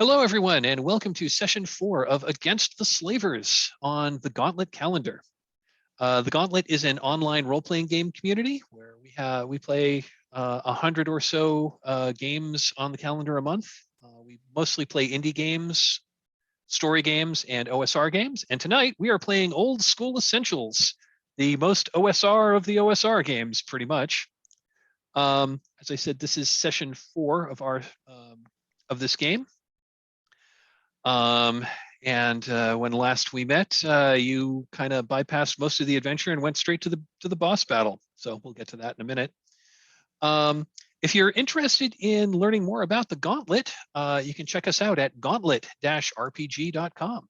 Hello, everyone, and welcome to session 4 of Against the Slavers on the Gauntlet calendar. The Gauntlet is an online role-playing game community where we play 100 or so games on the calendar a month. We mostly play indie games, story games, and OSR games. And tonight we are playing Old School Essentials, the most OSR of the OSR games, pretty much. As I said, this is session 4 of our of this game. And when last we met, you kind of bypassed most of the adventure and went straight to the boss battle. So we'll get to that in a minute. If you're interested in learning more about the Gauntlet, you can check us out at gauntlet-rpg.com.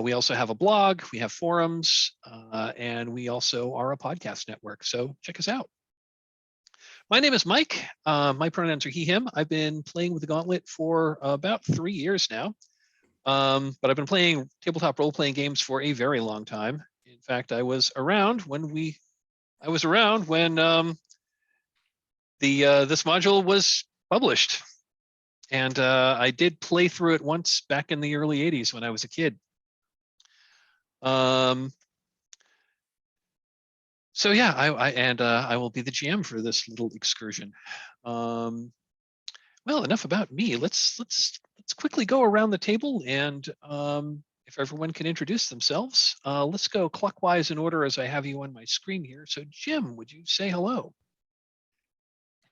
We also have a blog, we have forums, and we also are a podcast network. So check us out. My name is Mike. My pronouns are he, him. I've been playing with the Gauntlet for about 3 years now. But I've been playing tabletop role-playing games for a very long time. In fact, I was around when this module was published. And I did play through it once back in the early 80s when I was a kid. So yeah, I will be the GM for this little excursion. Well, enough about me. Let's quickly go around the table, and if everyone can introduce themselves, let's go clockwise in order as I have you on my screen here. So Jim, would you say hello?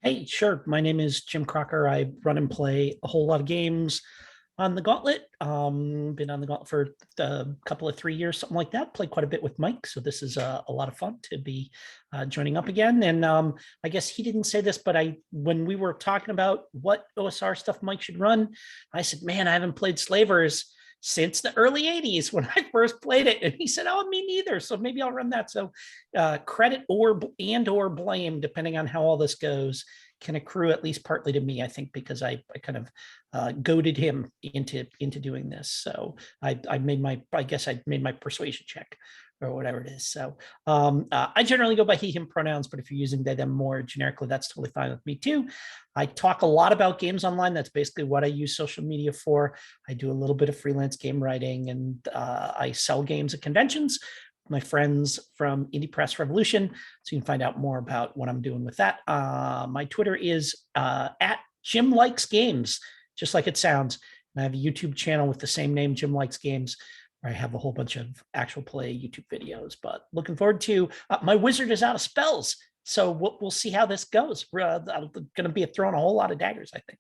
Hey, sure. My name is Jim Crocker. I run and play a whole lot of games on the Gauntlet. Been on the Gauntlet for a couple of 3 years, something like that. Played quite a bit with Mike, so this is a lot of fun to be joining up again. And I guess he didn't say this, but when we were talking about what OSR stuff Mike should run, I said, man, I haven't played Slavers since the early 80s when I first played it. And he said, oh, me neither. So maybe I'll run that. So credit or blame, depending on how all this goes, can accrue at least partly to me, I think, because I kind of goaded him into doing this. So I made my persuasion check or whatever it is. So I generally go by he, him pronouns, but if you're using they, them more generically, that's totally fine with me too. I talk a lot about games online. That's basically what I use social media for. I do a little bit of freelance game writing, and I sell games at conventions. My friends from Indie Press Revolution, so you can find out more about what I'm doing with that. My Twitter is at Jim Likes Games, just like it sounds. And I have a YouTube channel with the same name, Jim Likes Games, where I have a whole bunch of actual play YouTube videos. But looking forward to my wizard is out of spells, so we'll see how this goes. I'm going to be throwing a whole lot of daggers, I think.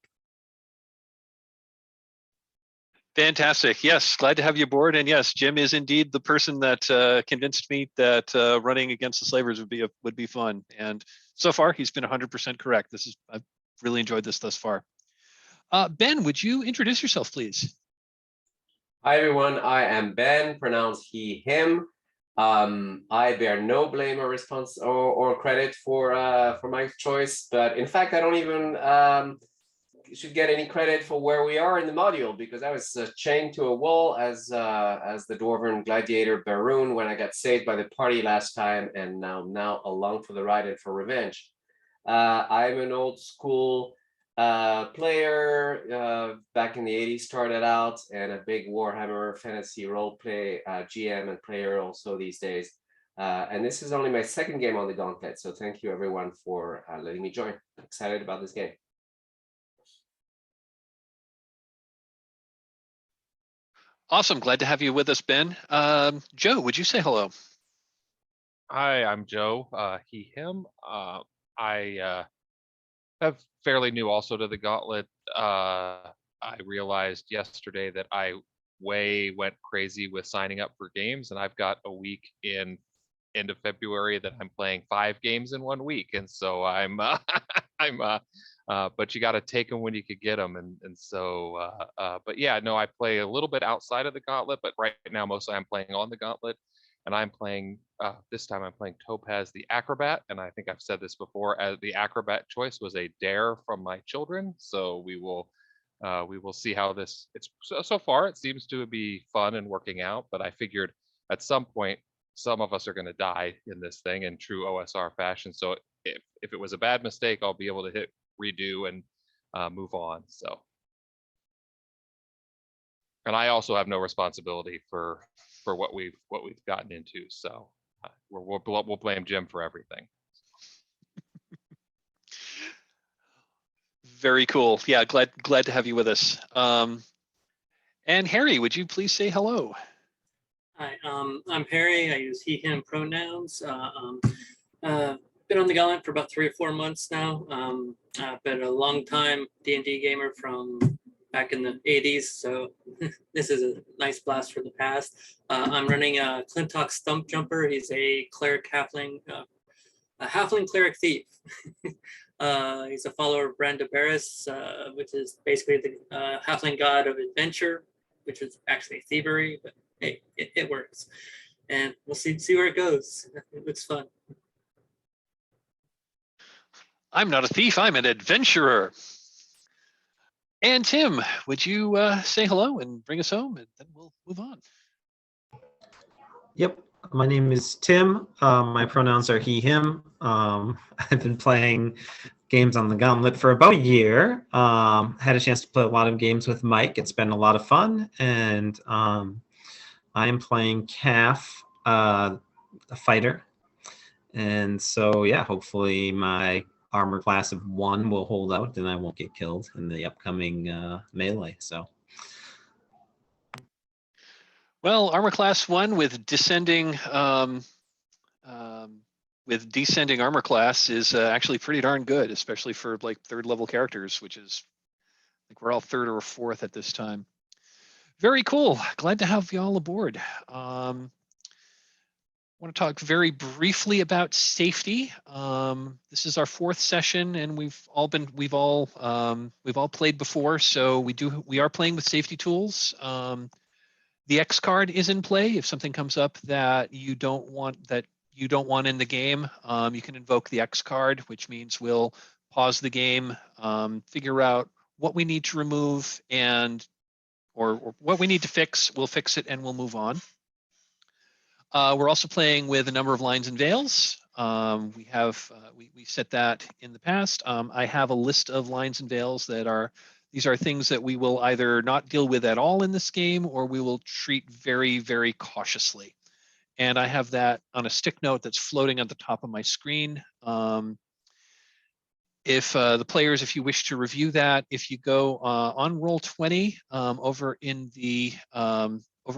Fantastic. Yes, glad to have you aboard. And yes, Jim is indeed the person that convinced me that running against the Slavers would be fun. And so far, he's been 100% correct. I've really enjoyed this thus far. Ben, would you introduce yourself, please? Hi, everyone. I am Ben, pronounced he, him. I bear no blame or response or credit for my choice, but in fact, I don't even should get any credit for where we are in the module, because I was chained to a wall as the dwarven gladiator Baroon when I got saved by the party last time, and now along for the ride and for revenge. I'm an old school player, back in the 80s started out, and a big Warhammer fantasy roleplay GM and player also these days. And this is only my second game on the Gauntlet, so thank you everyone for letting me join. Excited about this game. Awesome. Glad to have you with us, Ben. Joe, would you say hello? Hi, I'm Joe, he, him. I have fairly new also to the Gauntlet. I realized yesterday that I went crazy with signing up for games, and I've got a week in end of February that I'm playing 5 games in 1 week, and so but you got to take them when you could get them, and so but yeah, no, I play a little bit outside of the Gauntlet, but right now mostly I'm playing on the Gauntlet, and I'm playing this time I'm playing Topaz the Acrobat, and I think I've said this before, as the Acrobat choice was a dare from my children, so we will see how this. It's so far it seems to be fun and working out, but I figured at some point some of us are going to die in this thing in true OSR fashion. So if it was a bad mistake, I'll be able to hit redo and move on. So And I also have no responsibility for what we've gotten into. So we'll blame Jim for everything. Very cool. Yeah, glad to have you with us. And Harry, would you please say hello? Hi, I'm Harry. I use he, him pronouns. Been on the Gauntlet for about 3 or 4 months now. I've been a long time D&D gamer from back in the 80s, so this is a nice blast from the past. I'm running a Clintock Stump Jumper. He's a cleric halfling, a halfling cleric thief. He's a follower of Brandabaris, which is basically the halfling god of adventure, which is actually thievery, but hey, it works. And we'll see where it goes. It looks fun. I'm not a thief, I'm an adventurer. And Tim, would you say hello and bring us home, and then we'll move on. Yep, my name is Tim. My pronouns are he, him. I've been playing games on the Gauntlet for about a year. Had a chance to play a lot of games with Mike. It's been a lot of fun, and I am playing Calf, a fighter. And so, yeah, hopefully my armor class of 1 will hold out and I won't get killed in the upcoming melee. So, well, armor class 1 with descending armor class is actually pretty darn good, especially for like 3rd level characters, which is I think we're all 3rd or 4th at this time. Very cool. Glad to have you all aboard. I want to talk very briefly about safety. This is our 4th session, and we've all played before, so we are playing with safety tools. The X card is in play. If something comes up that you don't want in the game, you can invoke the X card, which means we'll pause the game, figure out what we need to remove or what we need to fix. We'll fix it and we'll move on. We're also playing with a number of lines and veils. We set that in the past. I have a list of lines and veils these are things that we will either not deal with at all in this game, or we will treat very, very cautiously. And I have that on a stick note that's floating on the top of my screen. If the players, if you wish to review that, if you go on Roll20 over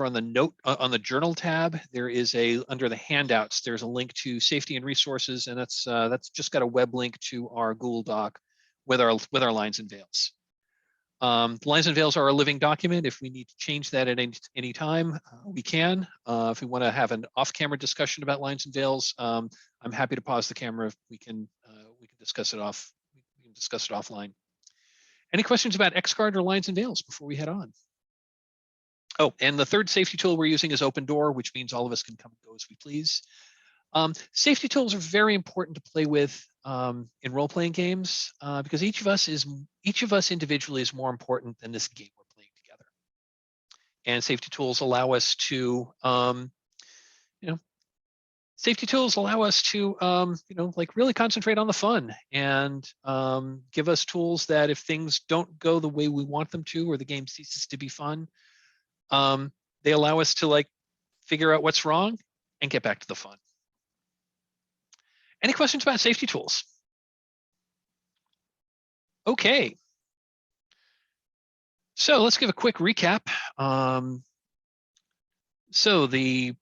on the note on the journal tab, there is under the handouts, there's a link to safety and resources, and that's just got a web link to our Google Doc with our lines and veils. The lines and veils are a living document. If we need to change that at any time, we can. If we want to have an off-camera discussion about lines and veils, I'm happy to pause the camera. We can discuss it off. We can discuss it offline. Any questions about X-Card or lines and veils before we head on? Oh, and the 3rd safety tool we're using is Open Door, which means all of us can come and go as we please. Safety tools are very important to play with in role-playing games because each of us individually is more important than this game we're playing together. And safety tools allow us to, like really concentrate on the fun and give us tools that if things don't go the way we want them to, or the game ceases to be fun, they allow us to like figure out what's wrong and get back to the fun. Any questions about safety tools? Okay. So let's give a quick recap. So the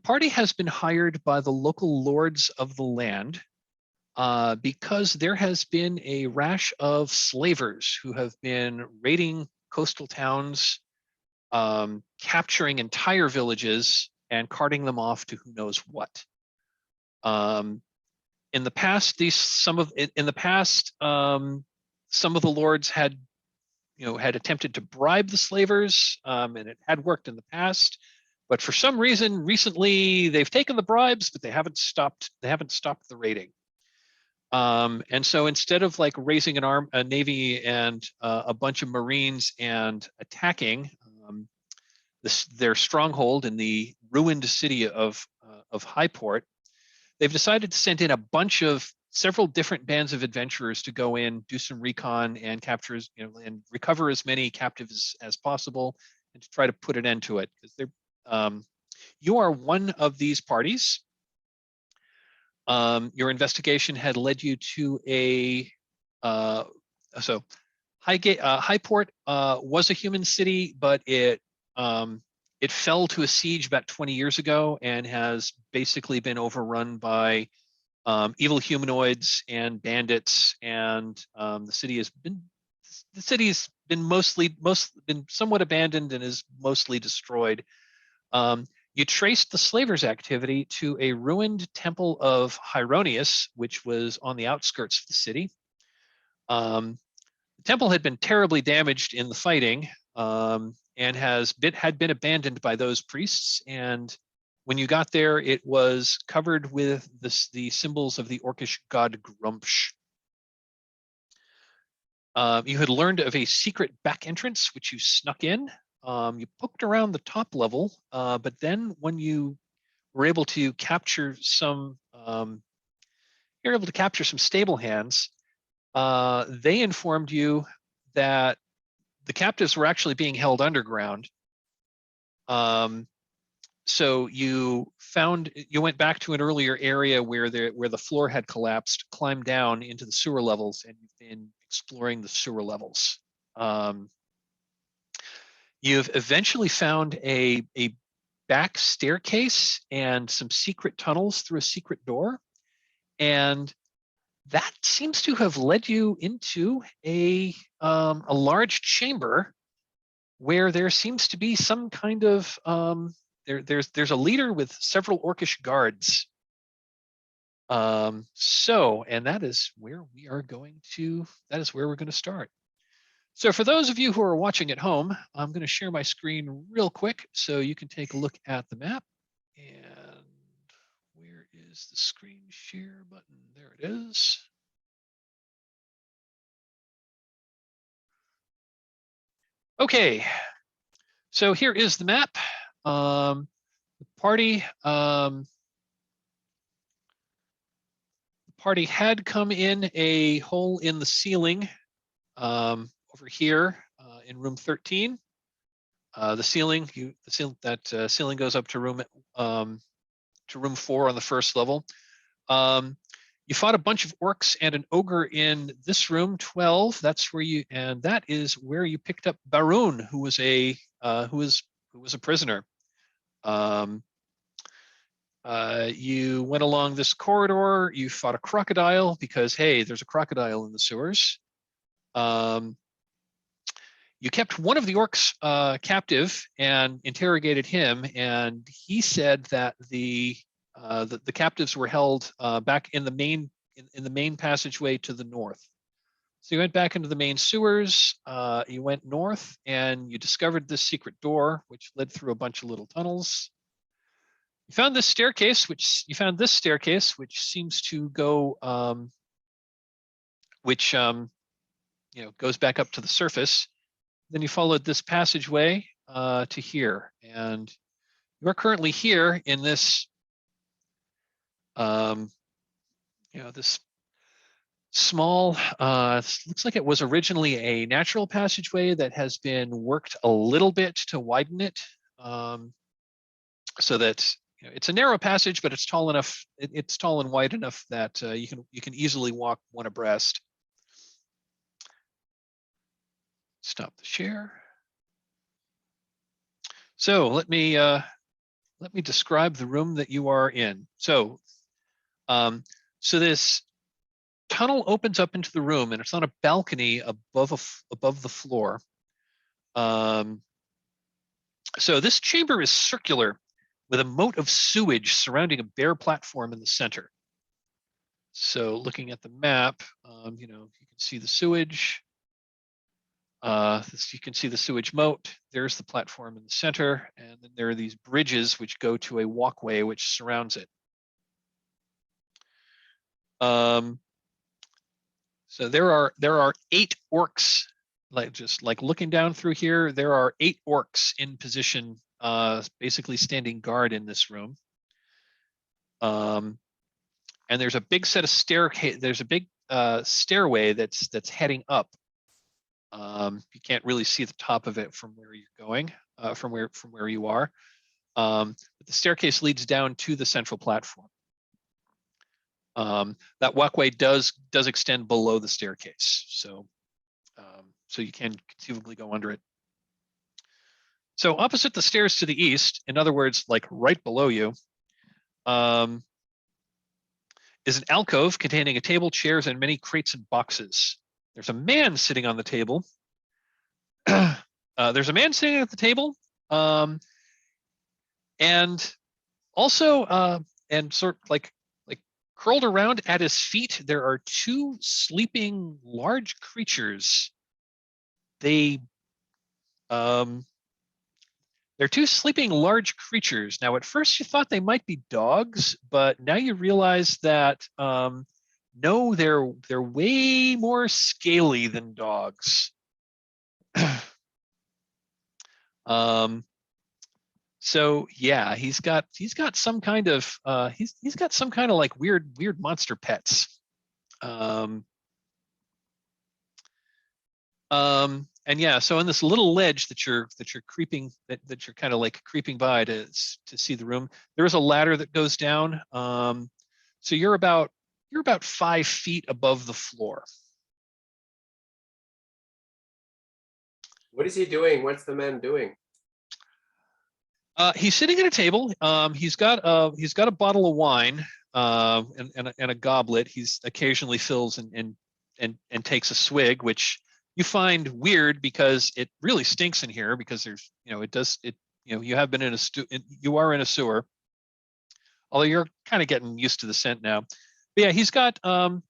party has been hired by the local lords of the land because there has been a rash of slavers who have been raiding coastal towns, capturing entire villages, and carting them off to who knows what. In the past, some of the lords had attempted to bribe the slavers, and it had worked in the past. But for some reason, recently they've taken the bribes, but they haven't stopped the raiding. And so instead of like raising a navy and a bunch of Marines and attacking their stronghold in the ruined city of Highport, they've decided to send in a bunch of several different bands of adventurers to go in, do some recon, and capture, and recover as many captives as possible, and to try to put an end to it. Because you are one of these parties. Your investigation had led you to a Highport was a human city, but it fell to a siege about 20 years ago and has basically been overrun by evil humanoids and bandits, and the city has been been somewhat abandoned and is mostly destroyed. You traced the Slavers' activity to a ruined temple of Hieronius, which was on the outskirts of the city. The temple had been terribly damaged in the fighting, and had been abandoned by those priests. And when you got there, it was covered with the symbols of the Orcish god Grumpsh. You had learned of a secret back entrance, which you snuck in. You poked around the top level, but then when you were able to capture some, you're able to capture some stable hands. They informed you that the captives were actually being held underground. So you went back to an earlier area where the floor had collapsed, climbed down into the sewer levels, and you've been exploring the sewer levels. You've eventually found a back staircase and some secret tunnels through a secret door. And that seems to have led you into a large chamber where there seems to be some kind of there's a leader with several Orcish guards. And that is where we're going to start. So for those of you who are watching at home, I'm going to share my screen real quick so you can take a look at the map. And where is the screen share button? There it is. Okay, so here is the map. The party had come in a hole in the ceiling over here in room 13. The ceiling goes up to room 4 on the first level. You fought a bunch of orcs and an ogre in this room 12. That is where you picked up Baroon, who was a prisoner. You went along this corridor. You fought a crocodile because, hey, there's a crocodile in the sewers. You kept one of the orcs captive and interrogated him, and he said that the captives were held back in the main passageway to the north. So you went back into the main sewers. You went north, and you discovered this secret door, which led through a bunch of little tunnels. You found this staircase, which seems to go, goes back up to the surface. Then you followed this passageway to here, and you are currently here in this, this small. Looks like it was originally a natural passageway that has been worked a little bit to widen it, so that it's a narrow passage, but it's tall enough. It's tall and wide enough that you can easily walk one abreast. Stop the share. So let me describe the room that you are in. So this tunnel opens up into the room, and it's on a balcony above the floor. So this chamber is circular, with a moat of sewage surrounding a bare platform in the center. So looking at the map, you can see the sewage. You can see the sewage moat. There's the platform in the center, and then there are these bridges which go to a walkway which surrounds it. So there are 8 orcs. Like looking down through here, there are 8 orcs in position, basically standing guard in this room. and there's a big set of staircase. There's a big stairway that's heading up. You can't really see the top of it from where you're going, from where you are. But the staircase leads down to the central platform. That walkway does extend below the staircase, so you can conceivably go under it. So opposite the stairs to the east, in other words, like right below you, is an alcove containing a table, chairs, and many crates and boxes. There's a man sitting on the table. There's a man sitting at the table, and also, and sort of like curled around at his feet, there are two sleeping large creatures. They're two sleeping large creatures. Now, at first you thought they might be dogs, but now you realize that no, they're way more scaly than dogs. So yeah, he's got some kind of he's got some kind of like weird monster pets. And yeah, so on this little ledge that you're creeping that you're kind of like creeping by to see the room, there is a ladder that goes down. So you're about 5 feet above the floor. What is he doing? What's the man doing? He's sitting at a table. He's got a bottle of wine and a goblet. He's occasionally fills and takes a swig, which you find weird because it really stinks in here, because there's, you know, you have been in you are in a sewer, although you're kind of getting used to the scent now. But yeah, he's got a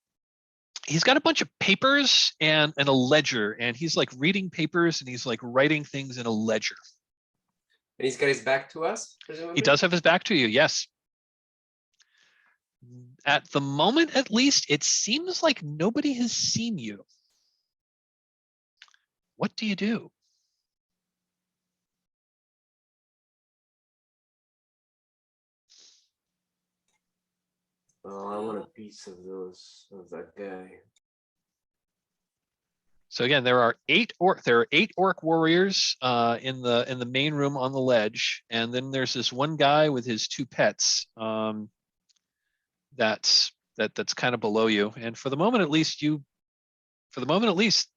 bunch of papers and a ledger, and he's like reading papers and he's like writing things in a ledger. And he's got his back to us, presumably? He does have his back to you, yes. At the moment, at least, it seems like nobody has seen you. What do you do? Oh, I want a piece of that guy. So again, there are eight orc warriors in the main room on the ledge, and then there's this one guy with his two pets that's kind of below you. And for the moment, at least,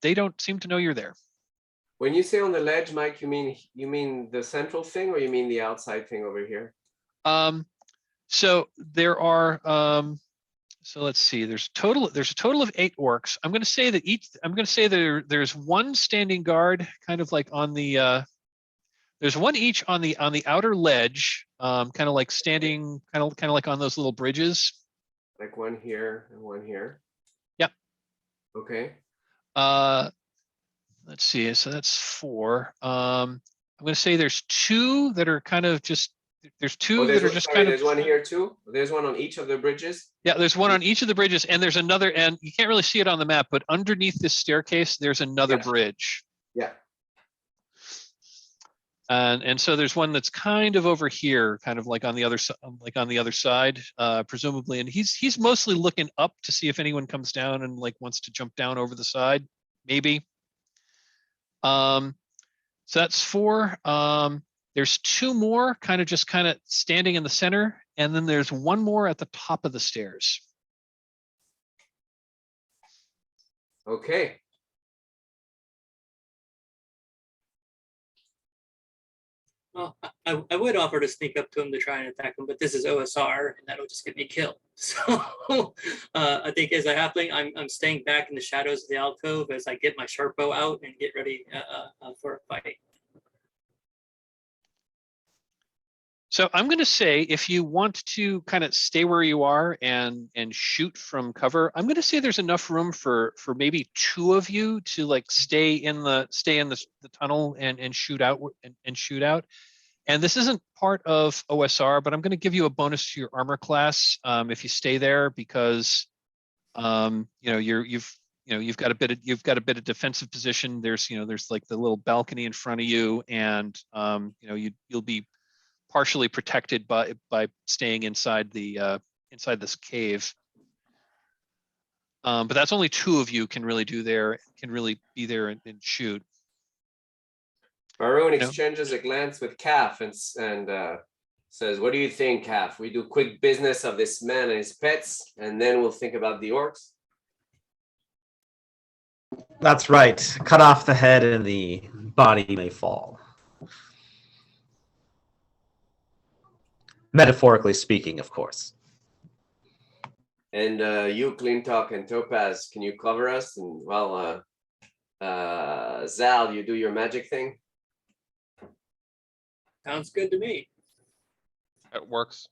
they don't seem to know you're there. When you say on the ledge, Mike, you mean the central thing, or you mean the outside thing over here? So there are so let's see. There's a total of 8 orcs. I'm going to say that there's one standing guard, kind of like on the there's one each on the outer ledge, kind of like standing, kind of like on those little bridges. Like one here and one here. Yep. Okay. Let's see. So that's 4. I'm going to say there's 2 that are kind of just. There's 2 that are just kind of. There's one here too. There's one on each of the bridges. Yeah, there's one on each of the bridges, and there's another, and you can't really see it on the map, but underneath this staircase, there's another bridge. Yeah. And so there's one that's kind of over here, kind of like on the other side, presumably, and he's mostly looking up to see if anyone comes down and like wants to jump down over the side, maybe. So that's 4. There's 2 more kind of standing in the center, and then there's one more at the top of the stairs. Okay. Well, I would offer to sneak up to him to try and attack him, but this is OSR, and that'll just get me killed. So I think as a halfling, I'm staying back in the shadows of the alcove as I get my sharp bow out and get ready for a fight. So I'm going to say, if you want to kind of stay where you are and shoot from cover, I'm going to say there's enough room for maybe 2 of you to like stay in the tunnel and shoot out and shoot out. And this isn't part of OSR, but I'm going to give you a bonus to your armor class if you stay there, because you've got a bit of defensive position. There's like the little balcony in front of you, and you'll be partially protected by staying inside this cave. But that's only 2 of you can really be there and shoot. Maroon You know? exchanges a glance with Calf and says, "What do you think, Calf? We do quick business of this man and his pets, and then we'll think about the orcs." That's right. Cut off the head and the body may fall. Metaphorically speaking, of course. And you, Clintock and Topaz, can you cover us? And well, Zal, you do your magic thing. Sounds good to me. It works.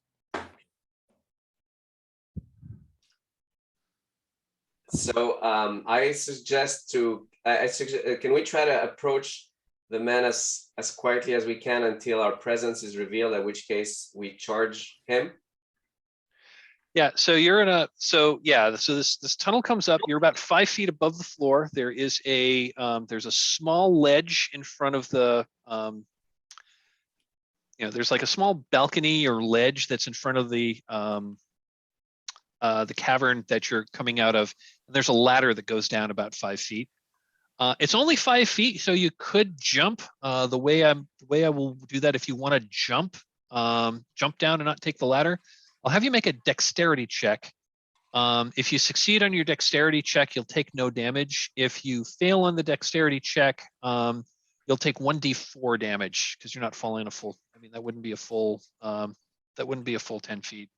So I suggest can we try to approach the man as quietly as we can until our presence is revealed, at which case we charge him? Yeah, so you're in a so this tunnel comes up. You're about 5 feet above the floor. There is there's a small ledge in front of the there's like a small balcony or ledge that's in front of the cavern that you're coming out of. And there's a ladder that goes down about 5 feet. It's only 5 feet, so you could jump. The way I will do that, if you want to jump down and not take the ladder, I'll have you make a dexterity check. If you succeed on your dexterity check, you'll take no damage. If you fail on the dexterity check, you'll take 1d4 damage because you're not falling a full. I mean, that wouldn't be a full 10 feet.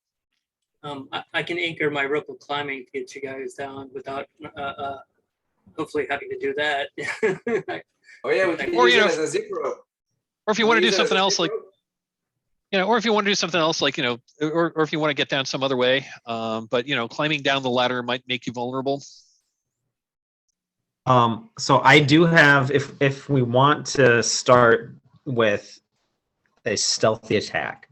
I can anchor my rope of climbing to get you guys down without hopefully having to do that. Oh yeah, we can Or, use you it know, as a zip rope. Or if you want to do something else, like or if you want to do something else, like or if you want to get down some other way, but climbing down the ladder might make you vulnerable. So I do have, if we want to start with a stealthy attack,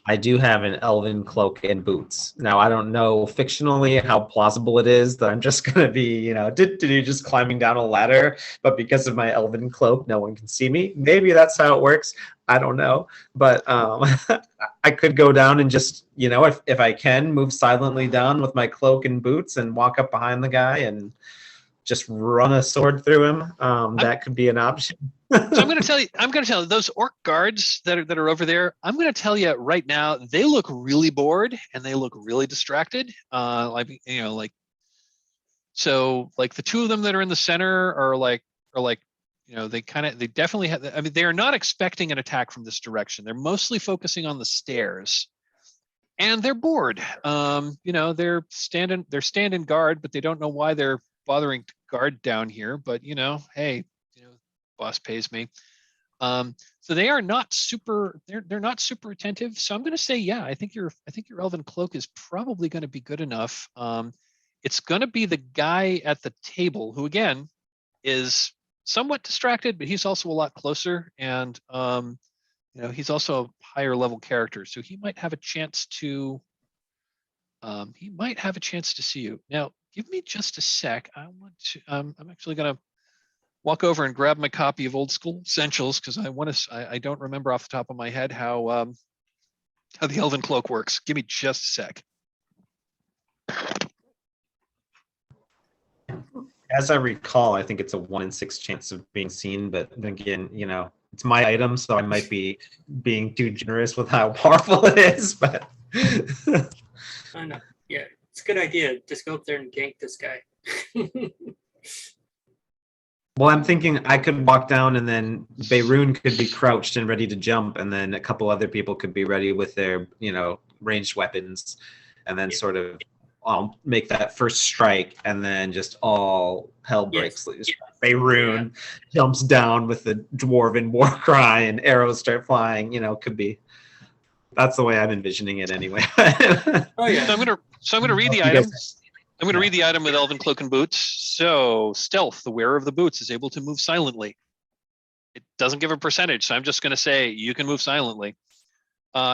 I do have an elven cloak and boots. Now, I don't know fictionally how plausible it is that I'm just going to be, just climbing down a ladder, but because of my elven cloak, no one can see me. Maybe that's how it works. I don't know. But I could go down and just, if I can, move silently down with my cloak and boots and walk up behind the guy and just run a sword through him. That could be an option. So I'm going to tell you, those orc guards that are over there, I'm going to tell you right now, they look really bored and they look really distracted. So like the 2 of them that are in the center are they definitely have, I mean, they are not expecting an attack from this direction. They're mostly focusing on the stairs and they're bored. They're standing guard, but they don't know why they're bothering to guard down here, but hey, boss pays me. So they are not super, they're not super attentive. So I'm going to say, yeah, I think your elven cloak is probably going to be good enough. It's going to be the guy at the table who, again, is somewhat distracted, but he's also a lot closer, and he's also a higher level character, so he might have a chance to see you. Now, give me just a sec. I'm actually going to walk over and grab my copy of Old School Essentials because I don't remember off the top of my head how the Elven Cloak works. Give me just a sec. As I recall, I think it's a 1 in 6 chance of being seen, but again, it's my item, so I might be being too generous with how powerful it is, but I know. Yeah, it's a good idea. Just go up there and gank this guy. Well, I'm thinking I could walk down and then Beirun could be crouched and ready to jump, and then a couple other people could be ready with their, ranged weapons, and then sort of make that first strike, and then just all hell breaks loose. Beirun jumps down with the dwarven war cry, and arrows start flying. Could be. That's the way I'm envisioning it, anyway. Oh yeah. So I'm gonna read the item. I'm going to read the item with Elven Cloak and Boots. So, stealth, the wearer of the boots is able to move silently. It doesn't give a percentage, so I'm just going to say you can move silently.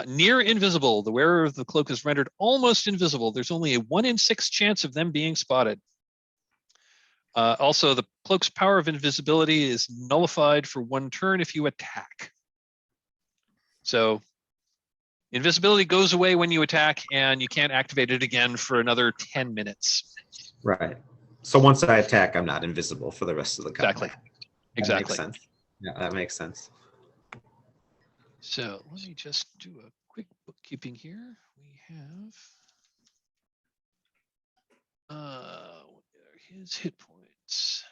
Near invisible, the wearer of the cloak is rendered almost invisible. There's only a 1 in 6 chance of them being spotted. Also, the cloak's power of invisibility is nullified for 1 turn if you attack. So, invisibility goes away when you attack, and you can't activate it again for another 10 minutes. Right. So once I attack, I'm not invisible for the rest of the combat. Exactly. That makes Exactly. sense. Yeah, that makes sense. So let me just do a quick bookkeeping here. We have what are his hit points.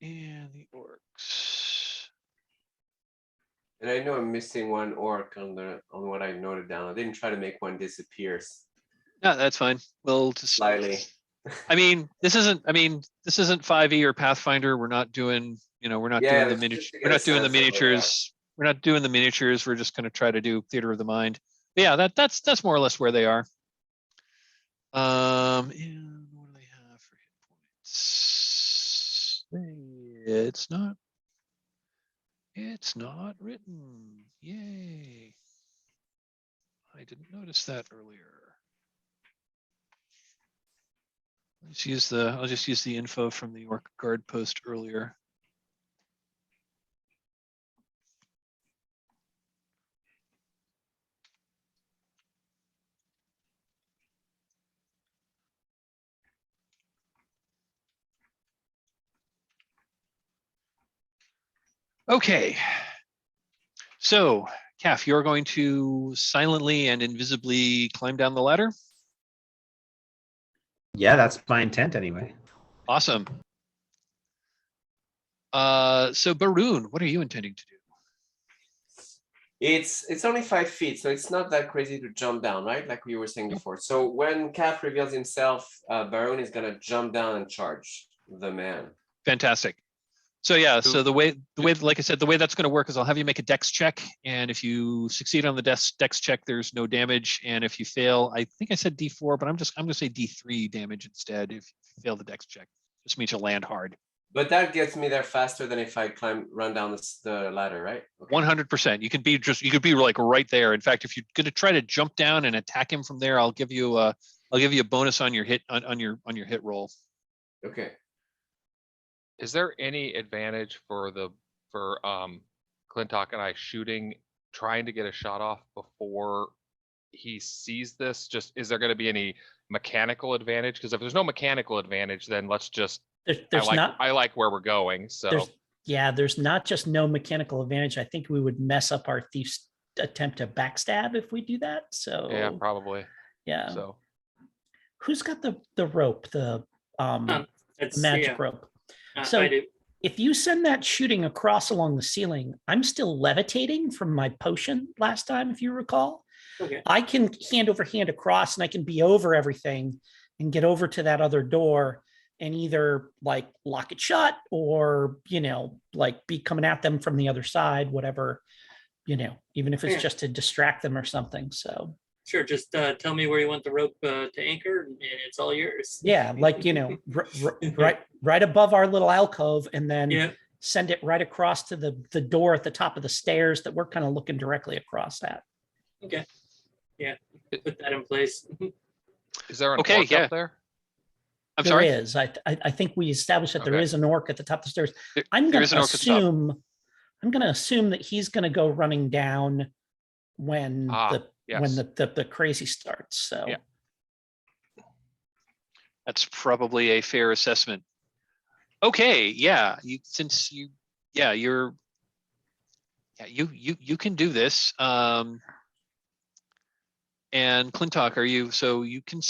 And the orcs. And I know I'm missing one orc on what I noted down. I didn't try to make one disappear No, that's fine. We'll just slightly. I mean, this isn't 5e or Pathfinder. We're not doing, we're not Yeah, doing the that's miniature. just to We're get a not doing the sense of where they are. miniatures. We're not doing the miniatures. We're just going to try to do theater of the mind. But yeah, that's more or less where they are. And what do they have for hit points? It's not written. Yay. I didn't notice that earlier. I'll just use the info from the orc guard post earlier. Okay. So, Calf, you're going to silently and invisibly climb down the ladder? Yeah, that's my intent anyway. Awesome. So Baroon, what are you intending to do? It's only 5 feet, so it's not that crazy to jump down, right? Like we were saying before. So when Calf reveals himself, Baron is gonna jump down and charge the man. Fantastic. So yeah, so Who- the way, like I said, the way that's going to work is I'll have you make a dex check, and if you succeed on the dex check, there's no damage, and if you fail, I think I said D4, but I'm going to say D3 damage instead. If you fail the dex check, just means you land hard. But that gets me there faster than if I run down the ladder, right? Okay. 100%. You could be like right there. In fact, if you're going to try to jump down and attack him from there, I'll give you a bonus on your hit on your hit roll. Okay. Is there any advantage for Clintock and I trying to get a shot off before he sees this? Just is there going to be any mechanical advantage? Because if there's no mechanical advantage, then let's just. I like where we're going. So there's not just no mechanical advantage. I think we would mess up our thief's attempt to backstab if we do that. So yeah, probably. Yeah. So who's got the rope? The magic rope. So I do. if you send that shooting across along the ceiling, I'm still levitating from my potion last time, if you recall. Okay. I can hand over hand across and I can be over everything and get over to that other door and either like lock it shut or, like be coming at them from the other side, whatever, even if it's just to distract them or something. So Sure, just tell me where you want the rope to anchor, and it's all yours. yeah, like right above our little alcove, and then Yeah. send it right across to the door at the top of the stairs that we're kind of looking directly across at. Okay. Yeah, put that in place. is there an Okay, orc yeah. up there? I'm There sorry. is. I think we established that there Okay. is an orc at the top of the stairs. There I'm going is an to orc at the top. assume that he's going to go running down when Yes. the crazy starts. So Yeah. That's probably a fair assessment. Okay, yeah. You can do this. And Clintock, you can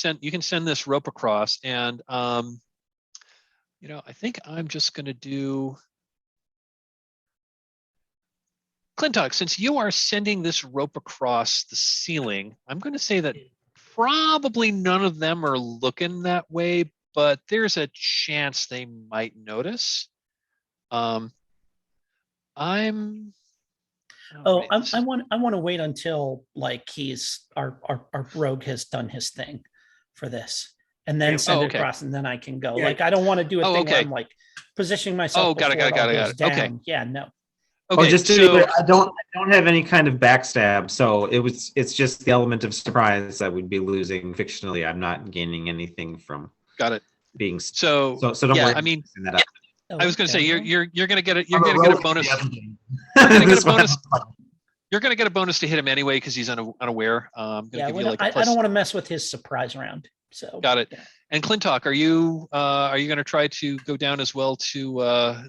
send this rope across, and I think I'm just gonna do Clintock, since you are sending this rope across the ceiling, I'm gonna say that probably none of them are looking that way, but there's a chance they might notice. I'm Oh, Alright, this I is- want to wait until like our rogue has done his thing for this, and then Yeah. send Oh, it okay. across, and then I can go. Yeah. Like I don't want to do a Oh, thing where okay. I'm like positioning myself Oh, got it, before got it, all got goes it. Okay. down. Yeah, no. Okay, just to be so clear, I don't have any kind of backstab, so it's just the element of surprise that we'd be losing fictionally. I'm not gaining anything from got it. being So so don't yeah, worry. I mean, about that. Oh, I was going to say okay, you're going to get I'm a rogue in bonus. the other game. gonna get a This one bonus. I'm playing. You're going to get a bonus to hit him anyway because he's unaware. I'm going to Yeah, give you well, like a I plus. don't want to mess with his surprise round. So Got it. yeah. And Clintock, are you going to try to go down as well to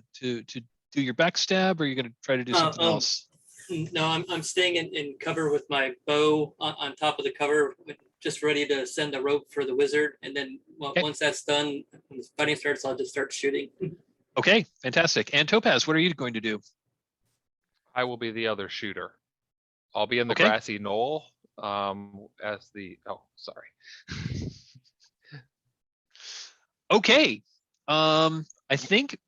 do your backstab, or are you going to try to do something else? No, I'm staying in cover with my bow on top of the cover, just ready to send the rope for the wizard. And then Okay. once that's done, when the fighting starts, I'll just start shooting. Okay, fantastic. And Topaz, what are you going to do? I will be the other shooter. I'll be in the Okay. grassy knoll as the. Oh, sorry. Okay. I think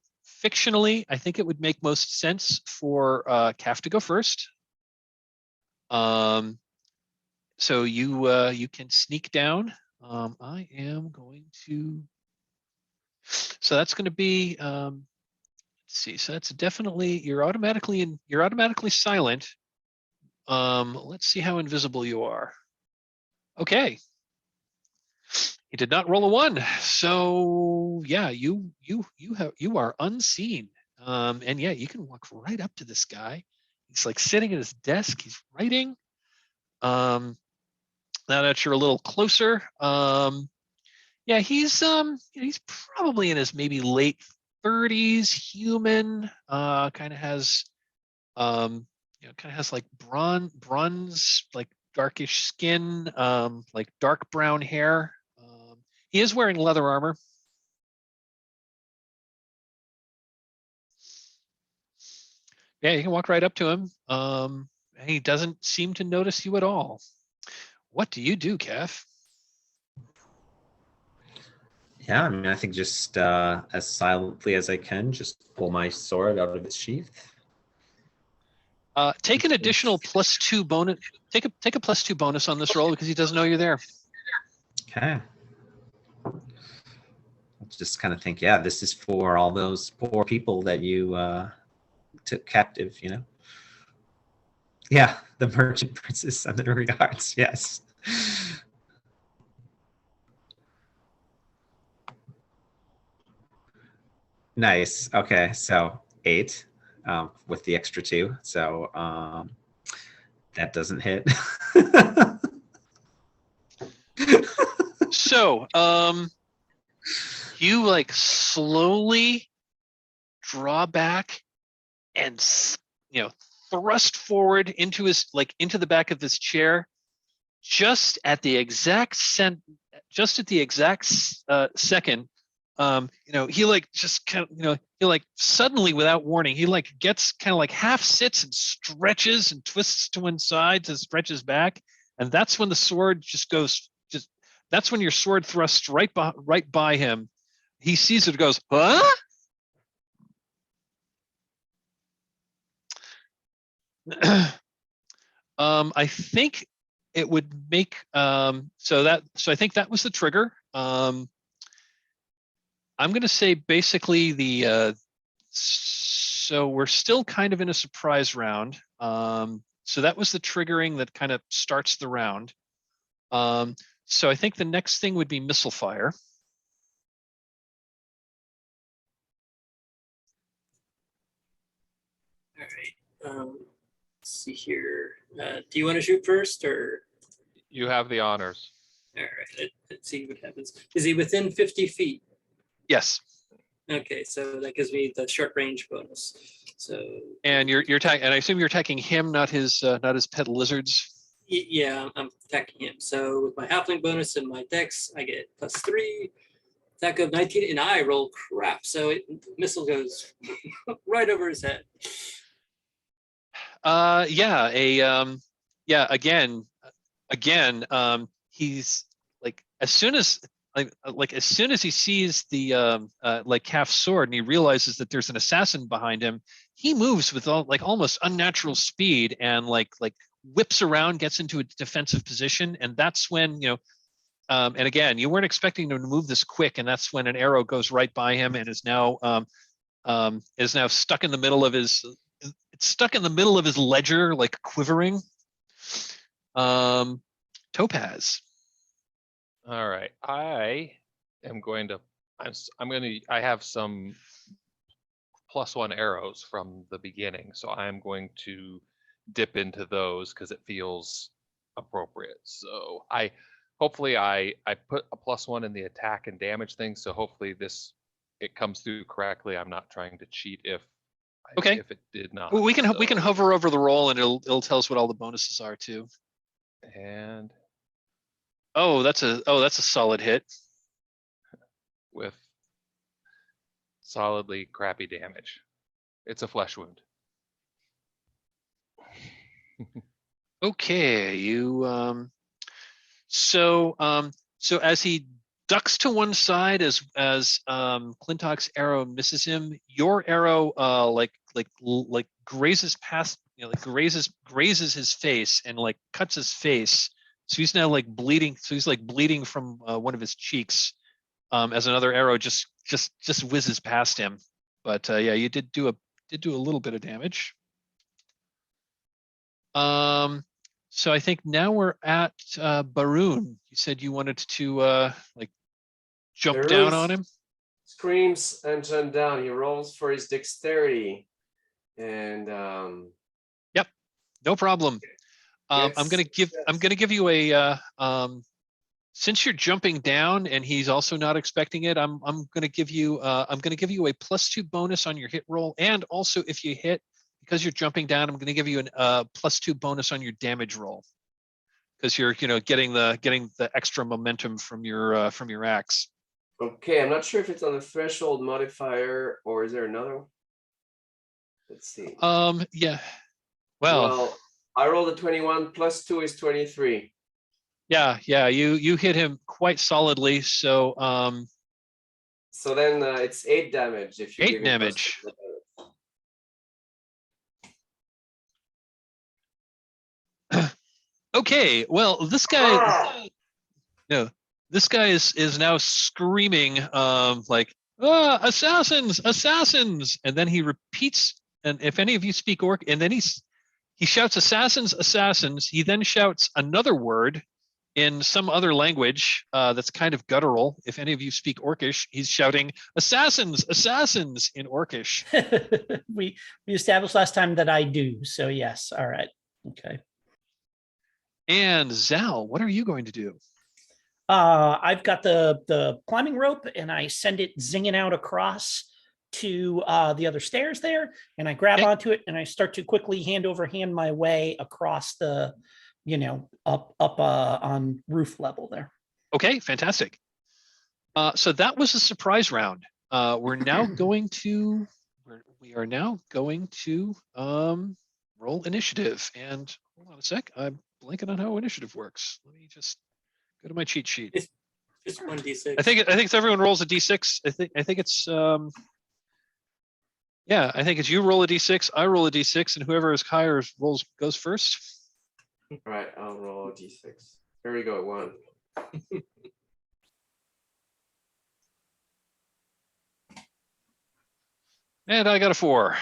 fictionally, I think it would make most sense for Calf to go first. So you can sneak down. I am going to. So that's going to be. Let's see. So that's definitely you're automatically silent. Let's see how invisible you are. Okay. He did not roll a 1. So yeah, you are unseen. And yeah, you can walk right up to this guy. He's like sitting at his desk, he's writing. Now that you're a little closer, yeah, he's probably in his maybe late 30s, human, kind of has like bronze, like darkish skin, like dark brown hair. He is wearing leather armor. Yeah, you can walk right up to him. And he doesn't seem to notice you at all. What do you do, Kev? Yeah, I mean, I think just as silently as I can, just pull my sword out of its sheath. Take an additional +2 bonus. Take a +2 bonus on this roll because he doesn't know you're there. Okay. I'll just kind of think, yeah, this is for all those poor people that you took captive, you know? Yeah, the merchant princess send their regards, yes. Nice. Okay, so 8 with the extra 2. So that doesn't hit. So you like slowly draw back and thrust forward into the back of this chair, just at the exact second. He like just kind of he like suddenly without warning he like gets kind of like half sits and stretches and twists to one side to stretch his back, and that's when the sword that's when your sword thrusts right by him. He sees it, goes, huh? I think it would make so I think that was the trigger. I'm going to say basically so we're still kind of in a surprise round. So that was the triggering that kind of starts the round. So I think the next thing would be missile fire. All right. Let's see here. Do you want to shoot first, or? You have the honors. All right. Let's see what happens. Is he within 50 feet? Yes. Okay, so that gives me the short range bonus. So. And you're attacking, and I assume you're attacking him, not his pet lizards. Yeah, I'm attacking him. So with my halfling bonus and my dex, I get +3. Attack of 19, and I roll crap. So missile goes right over his head. Again, he's like as soon as he sees the like Calf's sword and he realizes that there's an assassin behind him, he moves with almost unnatural speed and like whips around, gets into a defensive position, and that's when and again, you weren't expecting him to move this quick, and that's when an arrow goes right by him and is now stuck in the middle of his ledger, like quivering. Topaz. All right, I have some +1 arrows from the beginning, so I'm going to dip into those because it feels appropriate. So hopefully I put a +1 in the attack and damage thing, so hopefully it comes through correctly. I'm not trying to cheat if it did not. We can hover over the roll and it'll tell us what all the bonuses are too. And that's a solid hit with solidly crappy damage. It's a flesh wound. Okay, so as he ducks to one side as Clintock's arrow misses him, your arrow like grazes past, grazes his face and like cuts his face. So he's now like bleeding. So he's like bleeding from one of his cheeks as another arrow just whizzes past him. But yeah, you did do a little bit of damage. So I think now we're at Baroon. You said you wanted to jump down on him. Screams and jump down. He rolls for his dexterity, and Yep, no problem. I'm gonna give you a since you're jumping down and he's also not expecting it. I'm gonna give you a +2 bonus on your hit roll, and also if you hit, because you're jumping down, I'm going to give you a +2 bonus on your damage roll, because you're getting the extra momentum from your axe. Okay, I'm not sure if it's on the threshold modifier or is there another one? Let's see. Yeah. Well, I rolled a 21, +2 is 23. Yeah, you hit him quite solidly. So so then it's 8 damage if you 8 give him damage. Okay, well, this guy, this guy is now screaming assassins, assassins, and then he repeats. And if any of you speak Orc, and then he shouts assassins, assassins. He then shouts another word in some other language that's kind of guttural. If any of you speak Orcish, he's shouting assassins, assassins in Orcish. we established last time that I do, so yes. All right. Okay. And Zal, what are you going to do? I've got the climbing rope, and I send it zinging out across to the other stairs there, and I grab onto it, and I start to quickly hand over hand my way across the, up on roof level there. Okay, fantastic. So that was a surprise round. We are now going to roll initiative. And hold on a sec, I'm blanking on how initiative works. Let me just go to my cheat sheet. It's just 1d6. I think it's everyone rolls a d6. I think it's yeah, I think it's you roll a d6, I roll a d6, and whoever is higher goes first. All right, I'll roll a d6. Here we go, 1. And I got a 4.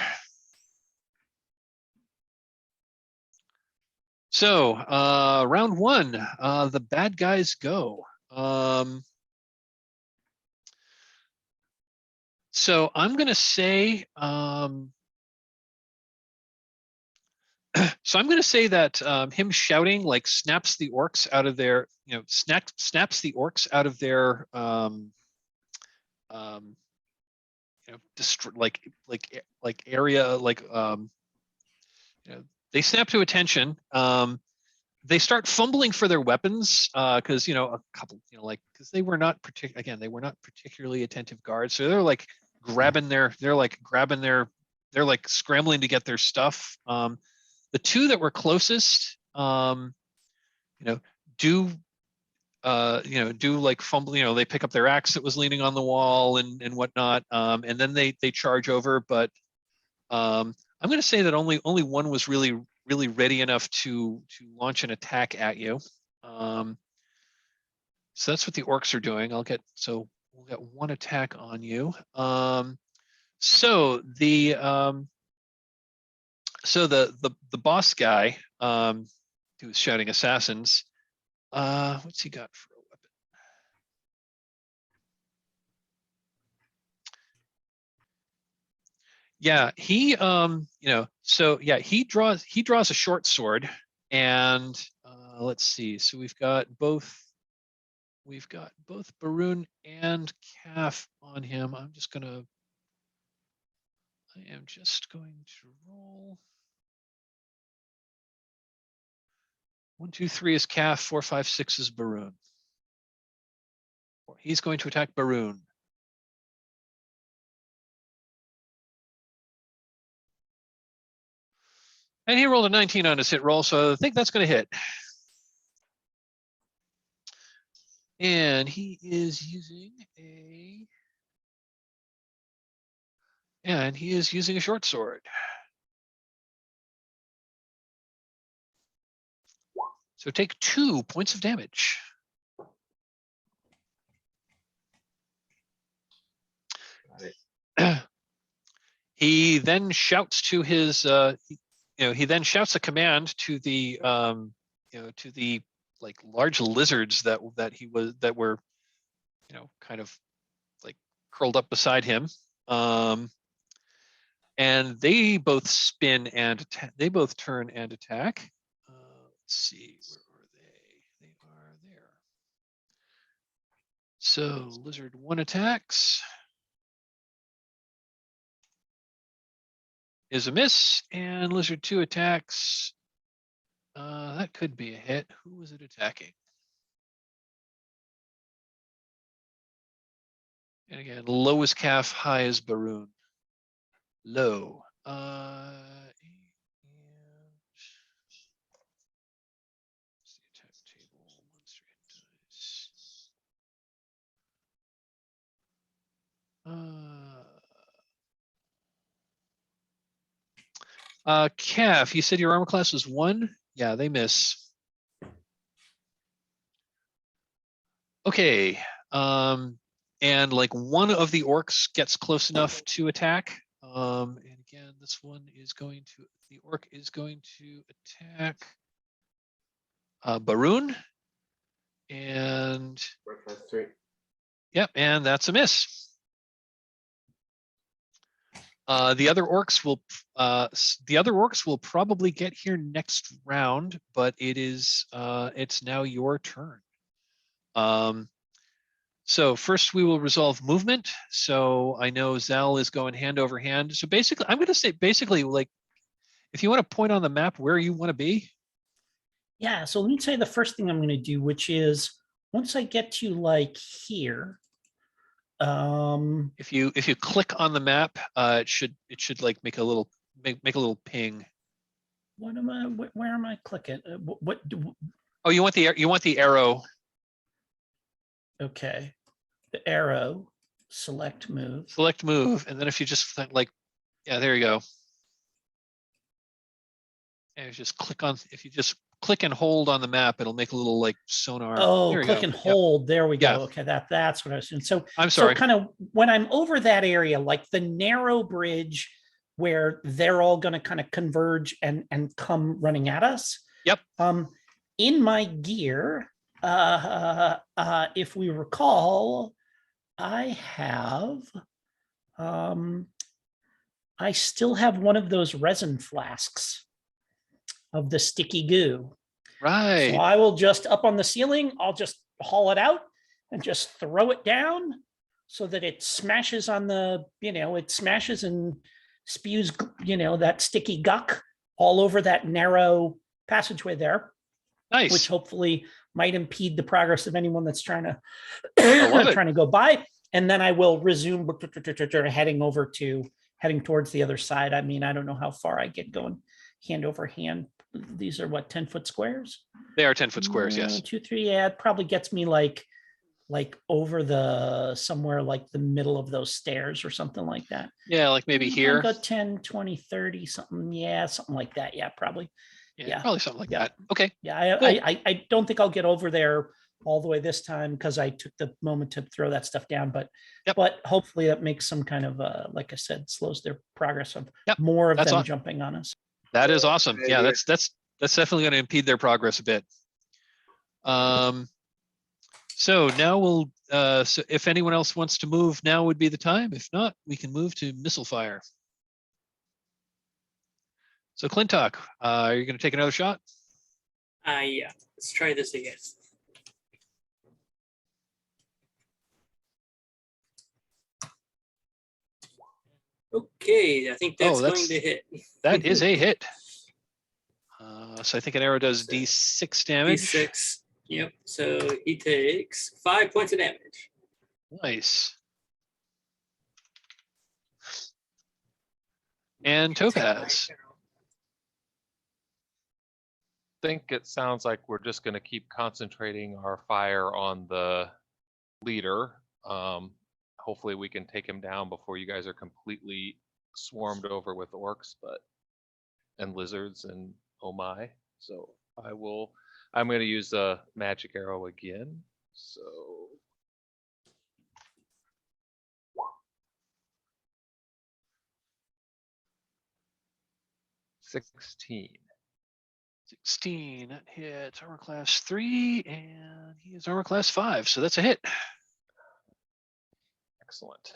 So round 1, the bad guys go. So I'm going to say, that him shouting like snaps the orcs out of their, snaps the orcs out of their, area, they snap to attention. They start fumbling for their weapons because a couple, because they were not particularly attentive guards, so they're like scrambling to get their stuff. The two that were closest, do like fumble, they pick up their axe that was leaning on the wall and whatnot, and then they charge over, but I'm going to say that only one was really ready enough to launch an attack at you. So that's what the orcs are doing. We'll get one attack on you. So the boss guy who's shouting assassins. What's he got for a weapon? Yeah, he he draws a short sword, and let's see. So we've got both Baroon and Calf on him. I am just going to roll. 1, 2, 3 is Calf, 4, 5, 6 is Baroon. He's going to attack Baroon. And he rolled a 19 on his hit roll, so I think that's going to hit. And he is using a short sword. So take 2 points of damage. He then shouts to his he then shouts a command to the to the like large lizards that were kind of like curled up beside him, and they both spin and they both turn and attack. Let's see, where are they? They are there. So lizard 1 attacks. Is a miss, and lizard 2 attacks. That could be a hit. Who was it attacking? And again, low is Calf, high is Baroon. Low. Calf, you said your armor class was 1? Yeah, they miss. Okay. And like one of the orcs gets close enough to attack. And again, the orc is going to attack Baroon. And yep, and that's a miss. The other orcs will probably get here next round, but it's now your turn. So first we will resolve movement. So I know Zal is going hand over hand. So basically, I'm going to say like, if you want to point on the map where you want to be. Yeah. So let me tell you the first thing I'm going to do, which is once I get to like here. If you click on the map, it should like make a little ping. What am I? Where am I clicking? Oh, you want the arrow. Okay, the arrow. Select move. Select move, and then if you just like, yeah, there you go. And you just click on. If you just click and hold on the map, it'll make a little like sonar. Oh, click and hold. Yep. There we go. Yeah. Okay, that's what I was doing. So I'm sorry. So kind of when I'm over that area, like the narrow bridge where they're all going to kind of converge and come running at us. Yep. In my gear, if we recall, I still have one of those resin flasks of the sticky goo. Right. So I will just up on the ceiling, I'll just haul it out and just throw it down so that it smashes on the, it smashes and spews, that sticky guck all over that narrow passageway there. Nice. Which hopefully might impede the progress of anyone that's trying to go by. And then I will resume heading towards the other side. I mean, I don't know how far I get going hand over hand. These are what, 10-foot squares? They are 10-foot squares, yes. 2, 3, yeah, it probably gets me like like over the somewhere like the middle of those stairs or something like that. Yeah, like maybe Mm, here. I'll go 10, 20, 30, something. Yeah, something like that. Yeah, probably. Yeah, probably something like Yeah. that. Okay. Yeah, Cool. I don't think I'll get over there all the way this time because I took the moment to throw that stuff down. But Yep. but hopefully that makes some kind of like I said, slows their progress of Yep, more of that's them all. jumping on us. That is awesome. Good Yeah, idea. that's definitely going to impede their progress a bit. So now we'll so if anyone else wants to move, now would be the time. If not, we can move to missile fire. So Clintock, are you going to take another shot? Yeah, let's try this again. Okay, I think that's, going to hit. That is a hit. So I think an arrow does D6 damage. D6. Yep. So he takes 5 points of damage. Nice. And Topaz. Think it sounds like we're just going to keep concentrating our fire on the leader. Hopefully we can take him down before you guys are completely swarmed over with orcs, and lizards and oh my. So I'm going to use a magic arrow again. So $16. 16, that hits armor class 3, and he is armor class 5, so that's a hit. Excellent.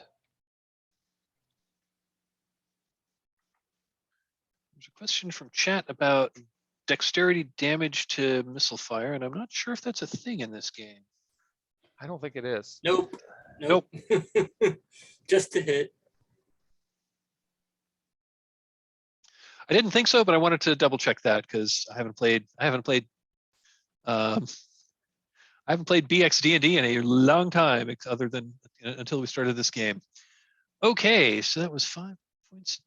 There's a question from chat about dexterity damage to missile fire, and I'm not sure if that's a thing in this game. I don't think it is. Nope. Just to hit. I didn't think so, but I wanted to double check that because I haven't played BXD&D in a long time, other than until we started this game. Okay, so that was 5 points.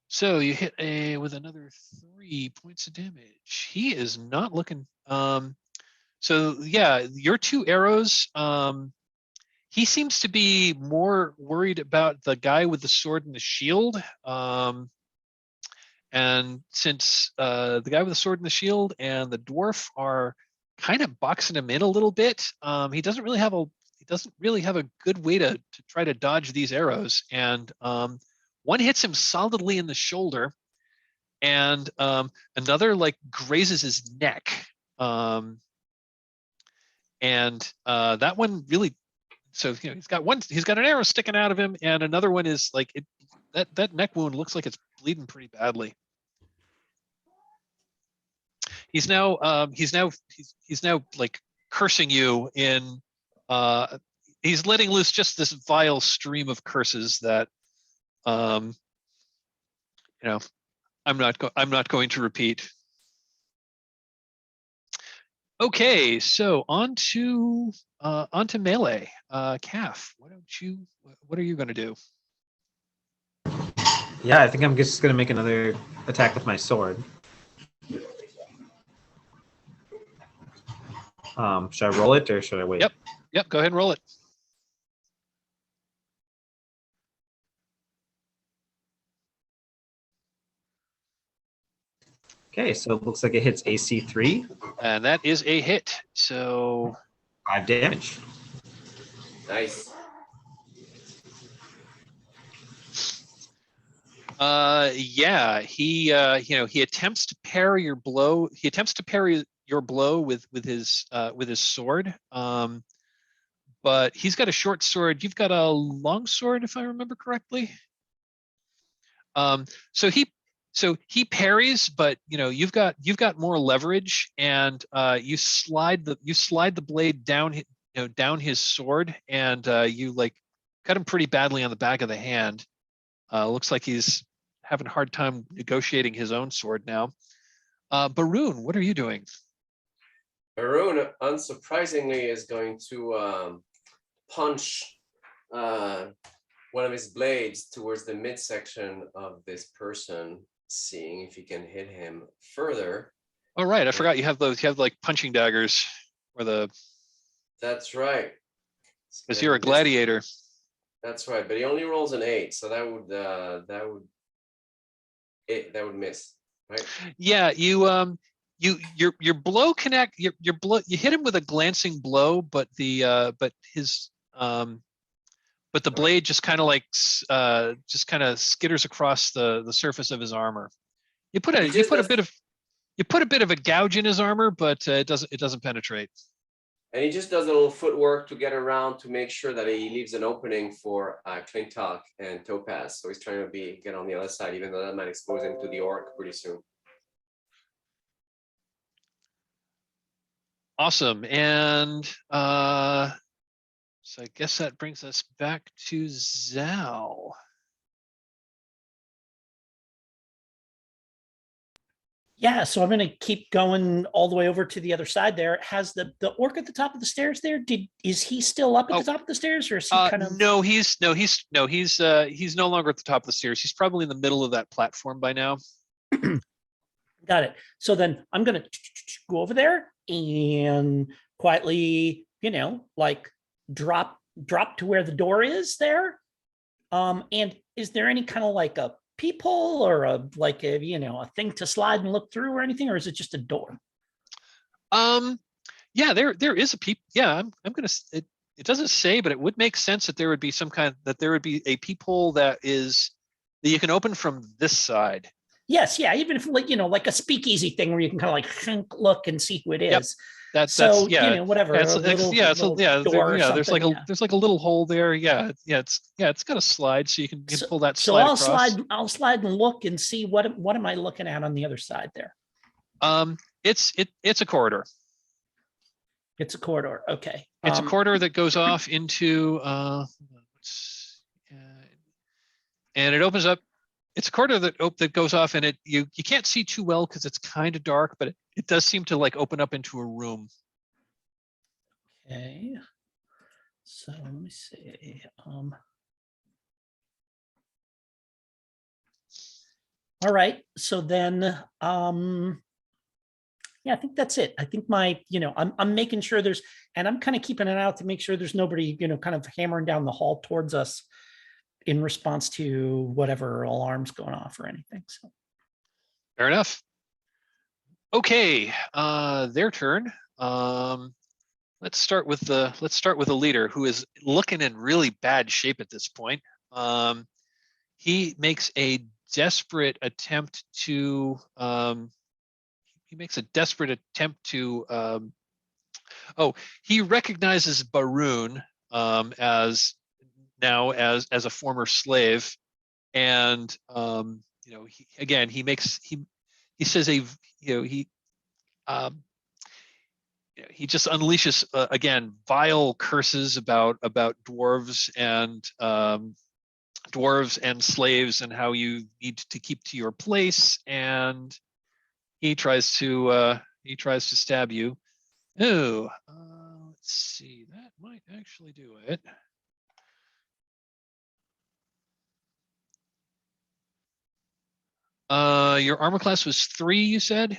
So you hit with another 3 points of damage. He is not looking. So yeah, your 2 arrows. He seems to be more worried about the guy with the sword and the shield. And since the guy with the sword and the shield and the dwarf are kind of boxing him in a little bit, he doesn't really have a good way to try to dodge these arrows. And one hits him solidly in the shoulder, and another like grazes his neck. And that one really. So he's got an arrow sticking out of him, and another one is like that neck wound looks like it's bleeding pretty badly. He's now like cursing you in. He's letting loose just this vile stream of curses that, I'm not going to repeat. Okay, so on to melee. Calf, what are you going to do? Yeah, I think I'm just going to make another attack with my sword. Should I roll it or should I wait? Yep, go ahead and roll it. Okay, so it looks like it hits AC 3. And that is a hit. So 5 damage. Nice. Yeah, he attempts to parry your blow. He attempts to parry your blow with his sword. But he's got a short sword. You've got a long sword, if I remember correctly. So he parries, but you've got more leverage, and you slide the blade down down his sword, and you like cut him pretty badly on the back of the hand. Looks like he's having a hard time negotiating his own sword now. Baroon, what are you doing? Baroon, unsurprisingly, is going to punch one of his blades towards the midsection of this person, seeing if he can hit him further. Oh, right. I forgot you have those. You have like punching daggers, or That's right. because you're a And this- gladiator. That's right, but he only rolls an 8, so that would miss, right? Yeah, your blow connect your blow. You hit him with a glancing blow, but the blade just kind of skitters across the surface of his armor. You put a bit of a gouge in his armor, but it doesn't penetrate. And he just does a little footwork to get around to make sure that he leaves an opening for Clintock and Topaz. So he's trying to get on the other side, even though that might expose him to the orc pretty soon. Awesome. And so I guess that brings us back to Zal. Yeah, so I'm going to keep going all the way over to the other side there. Has the orc at the top of the stairs there? Is he still up at the top of the stairs, or is he kind of? No, he's no longer at the top of the stairs. He's probably in the middle of that platform by now. Got it. So then I'm going to go over there and quietly, like drop to where the door is there. And is there any kind of like a peephole or a thing to slide and look through or anything, or is it just a door? Yeah, there is a peep. Yeah, I'm gonna. It doesn't say, but it would make sense that there would be a peephole that you can open from this side. Yes, yeah, even if like a speakeasy thing where you can kind of like look and see who it is. Yep. That's whatever. There's like a little hole there. It's got a slide, so you can pull that slide across. I'll slide and look and see what am I looking at on the other side there. It's a corridor. It's a corridor. Okay. It's a corridor that goes off into and it opens up. It's a corridor that goes off, and you can't see too well because it's kind of dark, but it does seem to like open up into a room. Okay. So let me see. All right. So then yeah, I think that's it. I think I'm making sure and I'm kind of keeping an eye out to make sure there's nobody, kind of hammering down the hall towards us in response to whatever alarms going off or anything. So fair enough. Okay, their turn. Let's start with the leader, who is looking in really bad shape at this point. He makes a desperate attempt to he recognizes Baroon as a former slave, and he says he just unleashes again vile curses about dwarves and slaves, and how you need to keep to your place, and he tries to stab you. Oh, let's see, that might actually do it. Your armor class was 3, you said?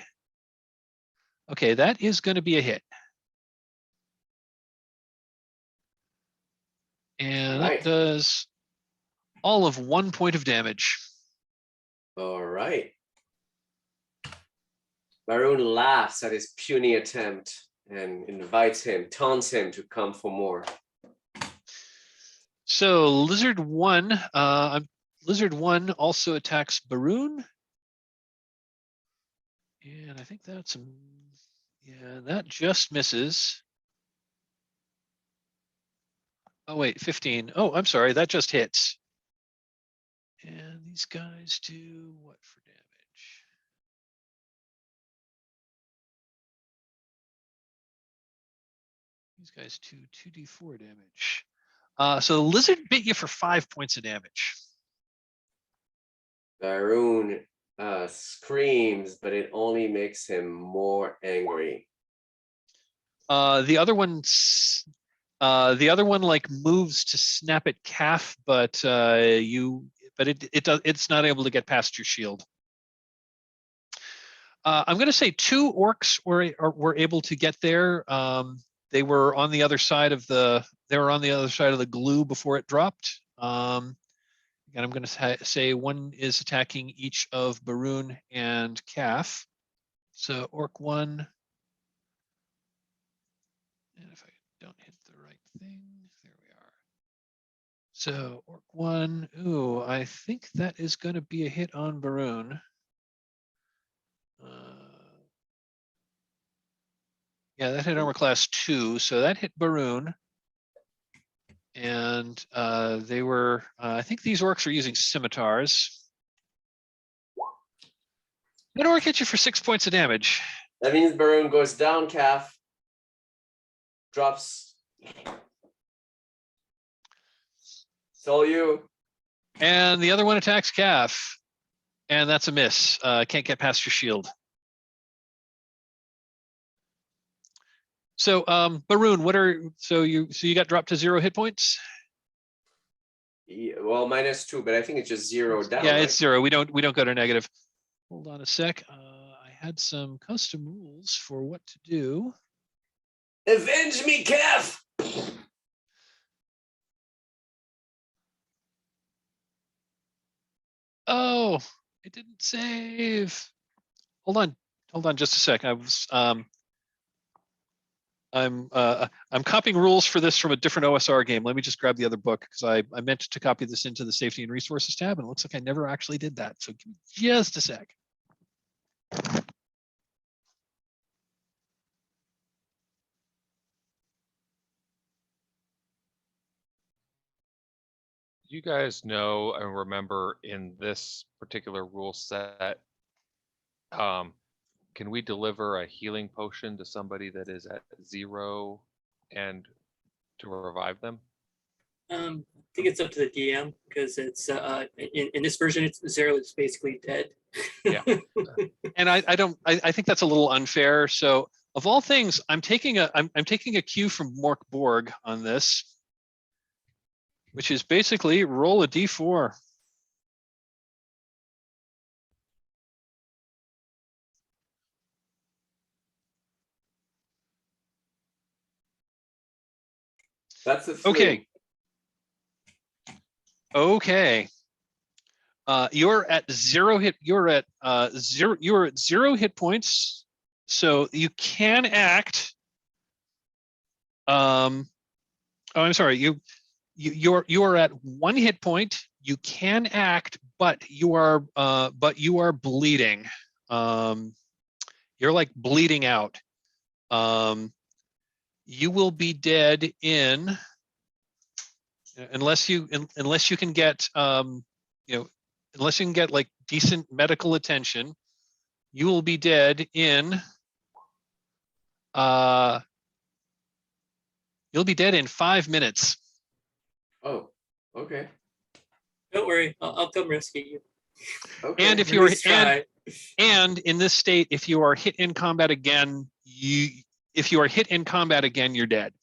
Okay, that is going to be a hit. And that does all of 1 point of damage. All right. Baroon laughs at his puny attempt and taunts him to come for more. So Lizard 1 also attacks Baroon. And I think that just misses. Oh wait, 15. Oh, I'm sorry, that just hits. And these guys do what for damage? These guys do 2d4 damage. So the lizard bit you for 5 points of damage. Baroon screams, but it only makes him more angry. The other one like moves to snap at Calf, but it's not able to get past your shield. I'm going to say 2 orcs were able to get there. They were on the other side of the glue before it dropped. And I'm going to say 1 is attacking each of Baroon and Calf. So orc 1. And if I don't hit the right thing, there we are. So orc 1. Ooh, I think that is going to be a hit on Baroon. Yeah, that hit armor class 2, so that hit Baroon. And they were, I think these orcs are using scimitars. That orc hit you for 6 points of damage. That means Baroon goes down, Calf. Drops. It's all you. And the other one attacks Calf. And that's a miss. Can't get past your shield. So Baroon, so you got dropped to 0 hit points? Yeah, well, -2, but I think it's just 0 down. Yeah, right? it's 0. We don't go to negative. Hold on a sec. I had some custom rules for what to do. Avenge me, Calf! Oh, it didn't save. Hold on just a sec. I'm copying rules for this from a different OSR game. Let me just grab the other book because I meant to copy this into the safety and resources tab, and it looks like I never actually did that. So give me just a sec. You guys know and remember in this particular rule set, can we deliver a healing potion to somebody that is at 0 and to revive them? I think it's up to the DM because it's in this version it's 0 is basically dead. Yeah. And I think that's a little unfair. So of all things, I'm taking a cue from Mork Borg on this, which is basically roll a d4. That's a 3. Okay. That's a 3. Okay. You're at 0 hit. You're at 0. You're at 0 hit points. So you can act. Oh, I'm sorry. You're at 1 hit point. You can act, but you are bleeding. You're like bleeding out. You will be dead in unless you can get unless you can get like decent medical attention. You will be dead in you'll be dead in 5 minutes. Oh, okay. Don't worry, I'll come rescue you. Okay. And if At you're least try. and in this state, if you are hit in combat again, you're dead.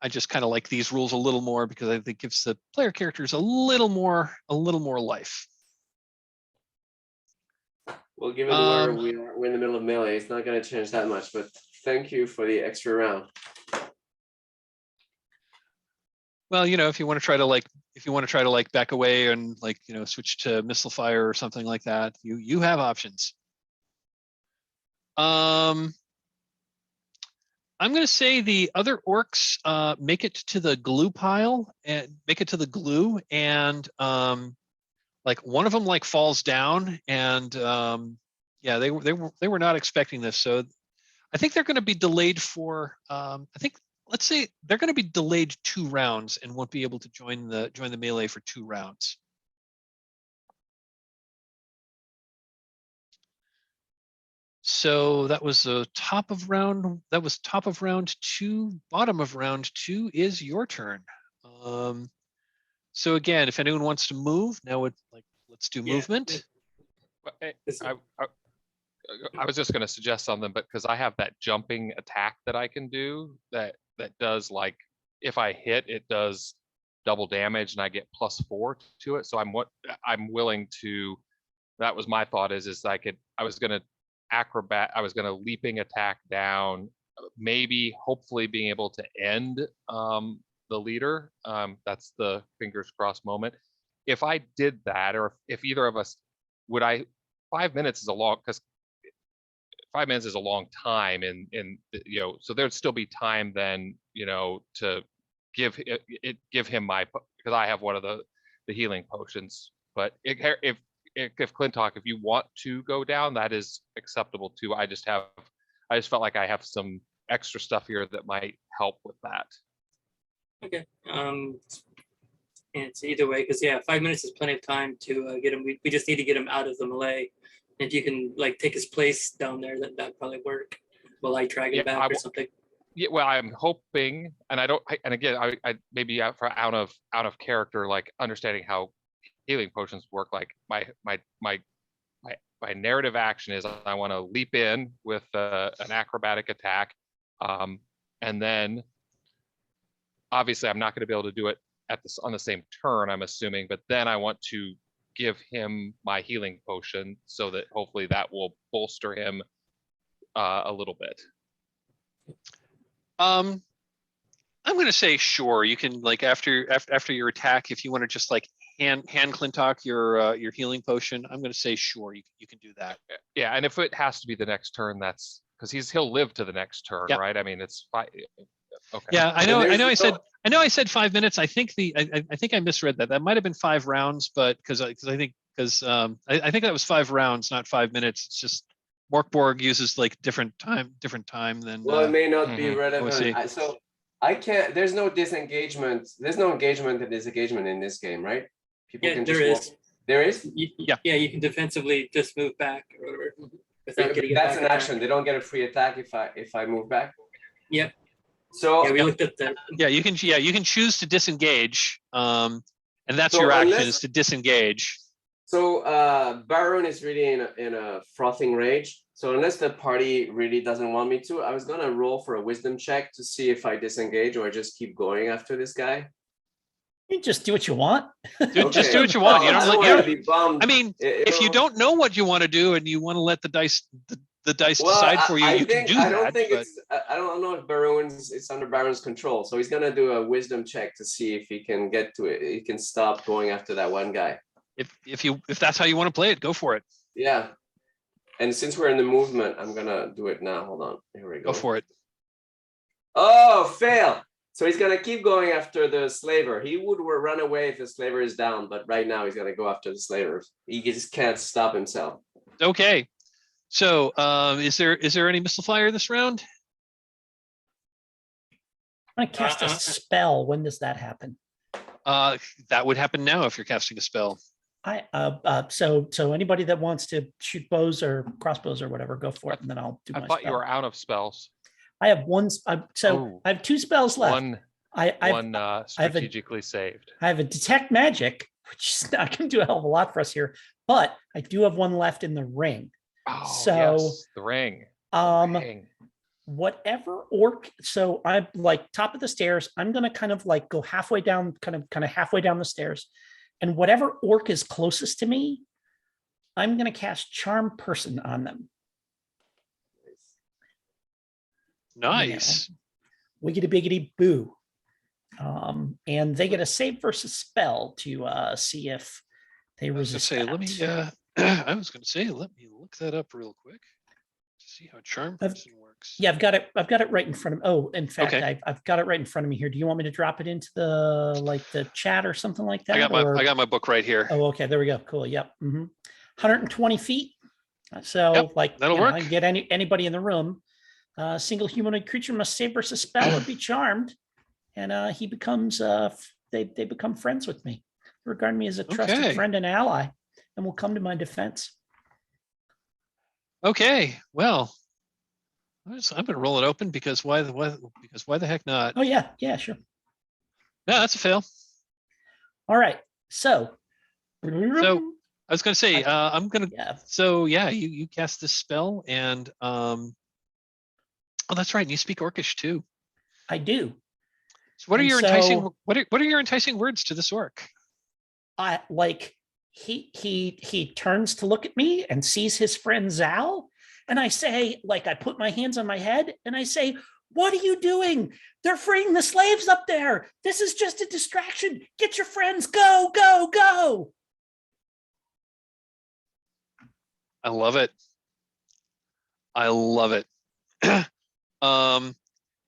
I just kind of like these rules a little more because I think it gives the player characters a little more life. Well, given where we're in the middle of melee, it's not going to change that much, but thank you for the extra round. Well, if you want to try to back away and switch to missile fire or something like that, you have options. I'm going to say the other orcs make it to the glue pile and make it to the glue, and like one of them like falls down, and yeah, they were not expecting this, so I think they're going to be delayed for let's say they're going to be delayed 2 rounds and won't be able to join the melee for 2 rounds. So that was the top of round. That was top of round 2. Bottom of round 2 is your turn. So again, if anyone wants to move now, let's do movement. I was just going to suggest something, but because I have that jumping attack that I can do that does, like, if I hit, it does double damage and I get +4 to it. So I'm willing to. That was my thought is I was gonna leaping attack down, maybe hopefully being able to end the leader. That's the fingers crossed moment. If I did that, or if either of us would 5 minutes is a long, because 5 minutes is a long time, and so there'd still be time then, to give him my, because I have one of the healing potions. But if Clintock, if you want to go down, that is acceptable too. I just felt like I have some extra stuff here that might help with that. Okay. It's either way, because 5 minutes is plenty of time to get him. We just need to get him out of the melee. If you can take his place down there, that'd probably work. While I drag him back or something. Yeah, well, I'm hoping, and again, I maybe out of character, like understanding how healing potions work. Like my narrative action is I want to leap in with an acrobatic attack, and then obviously I'm not going to be able to do it on the same turn, I'm assuming, but then I want to give him my healing potion so that hopefully that will bolster him a little bit. I'm going to say sure. You can after your attack, if you want to just hand Clintock your healing potion, I'm going to say sure. You can do that. Yeah, and if it has to be the next turn, that's because he'll live to the next turn, right? I mean, it's fine. Okay. Yeah, I know. I said 5 minutes. I think I think I misread that. That might have been 5 rounds, but because I think that was 5 rounds, not 5 minutes. It's just Morkborg uses different time than. Well, it may not be OC. relevant. So I can't. There's no disengagement. There's no engagement and disengagement in this game, right? People can just walk. There is. Yeah, you can defensively just move back or whatever. Without getting That's an action. They don't get a free attack if I move back. Yep. So we looked at that. Yeah, you can choose to disengage, and that's your action is to disengage. So Baron is really in a frothing rage. So unless the party really doesn't want me to, I was gonna roll for a wisdom check to see if I disengage or just keep going after this guy. You just do what you want. Just do what you want. I mean, if you don't know what you want to do and you want to let the dice decide for you, you can do that. I don't know if it's under Baron's control. So he's gonna do a wisdom check to see if he can get to it. He can stop going after that one guy. If that's how you want to play it, go for it. Yeah. And since we're in the movement, I'm gonna do it now. Hold on. Here we go. Go for it. Oh, fail. So he's gonna keep going after the slaver. He would run away if the slaver is down, but right now he's gonna go after the slavers. He just can't stop himself. Okay. So is there any missile fire this round? I'm gonna cast a spell. When does that happen? That would happen now if you're casting a spell. So anybody that wants to shoot bows or crossbows or whatever, go for it, and then I'll do my I thought spell. you were out of spells. I have one. I have 2 spells left. One strategically saved. I have a detect magic, which is not going to do a hell of a lot for us here, but I do have one left in the ring. Oh, so yes, the ring. Whatever orc. So I'm top of the stairs. I'm going to kind of go halfway down, kind of halfway down the stairs, and whatever orc is closest to me, I'm going to cast Charm Person on them. Nice. Wiggity biggity boo. And they get a save versus spell to see if they resist. I was going to say, let me look that up real quick to see how Charm Person works. Yeah, I've got it right in front of me. Oh, in fact, okay. I've got it right in front of me here. Do you want me to drop it into the chat or something like that? I got my book right here. Oh, okay, there we go. Cool. Yep. 120 feet. So that'll work. I can get anybody in the room. Single humanoid creature must save versus spell or be charmed, and he becomes they become friends with me, regard me as a trusted friend and ally, and will come to my defense. Okay, well, I'm gonna roll it open because why the heck not? Oh yeah, sure. No, that's a fail. All right, so I was gonna say I'm gonna. Yeah. So yeah, you cast this spell and oh, that's right. And you speak Orcish too. I do. So what are And your so- enticing what are your enticing words to this orc? I like he turns to look at me and sees his friend Zal, and I say, like, I put my hands on my head and I say, "What are you doing? They're freeing the slaves up there. This is just a distraction. Get your friends. Go, go, go." I love it. I love it.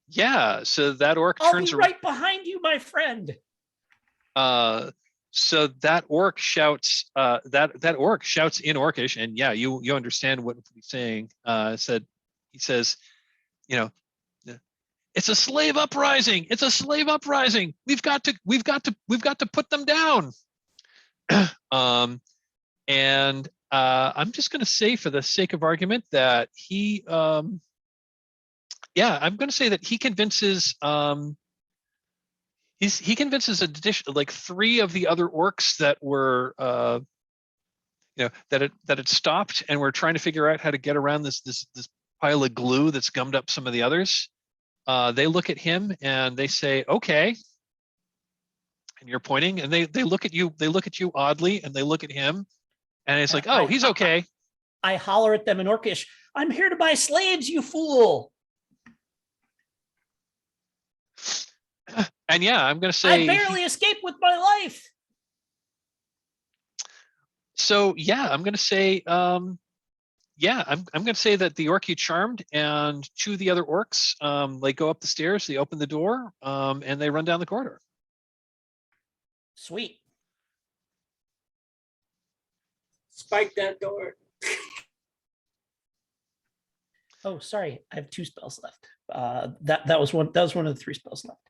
Yeah, so that orc I'll turns be around. right behind you, my friend. So that orc shouts that orc shouts in orcish, and yeah, you understand what he's saying. He says, you know, it's a slave uprising. It's a slave uprising. We've got to put them down. And I'm just going to say, for the sake of argument, that he I'm going to say that he convinces he convinces like 3 of the other orcs that were that it stopped and we're trying to figure out how to get around this pile of glue that's gummed up some of the others. They look at him and they say, "Okay," and you're pointing, and they look at you. They look at you oddly, and they look at him, and it's like, "Oh, he's okay." I holler at them in orcish, "I'm here to buy slaves, you fool." And yeah, I'm going to I say, barely escaped with my life. so yeah, I'm going to say, I'm going to say that the orc you charmed and 2 of the other orcs, they go up the stairs, they open the door, and they run down the corridor. Sweet. Spike that door. Oh, sorry. I have 2 spells left. That was one of the 3 spells left.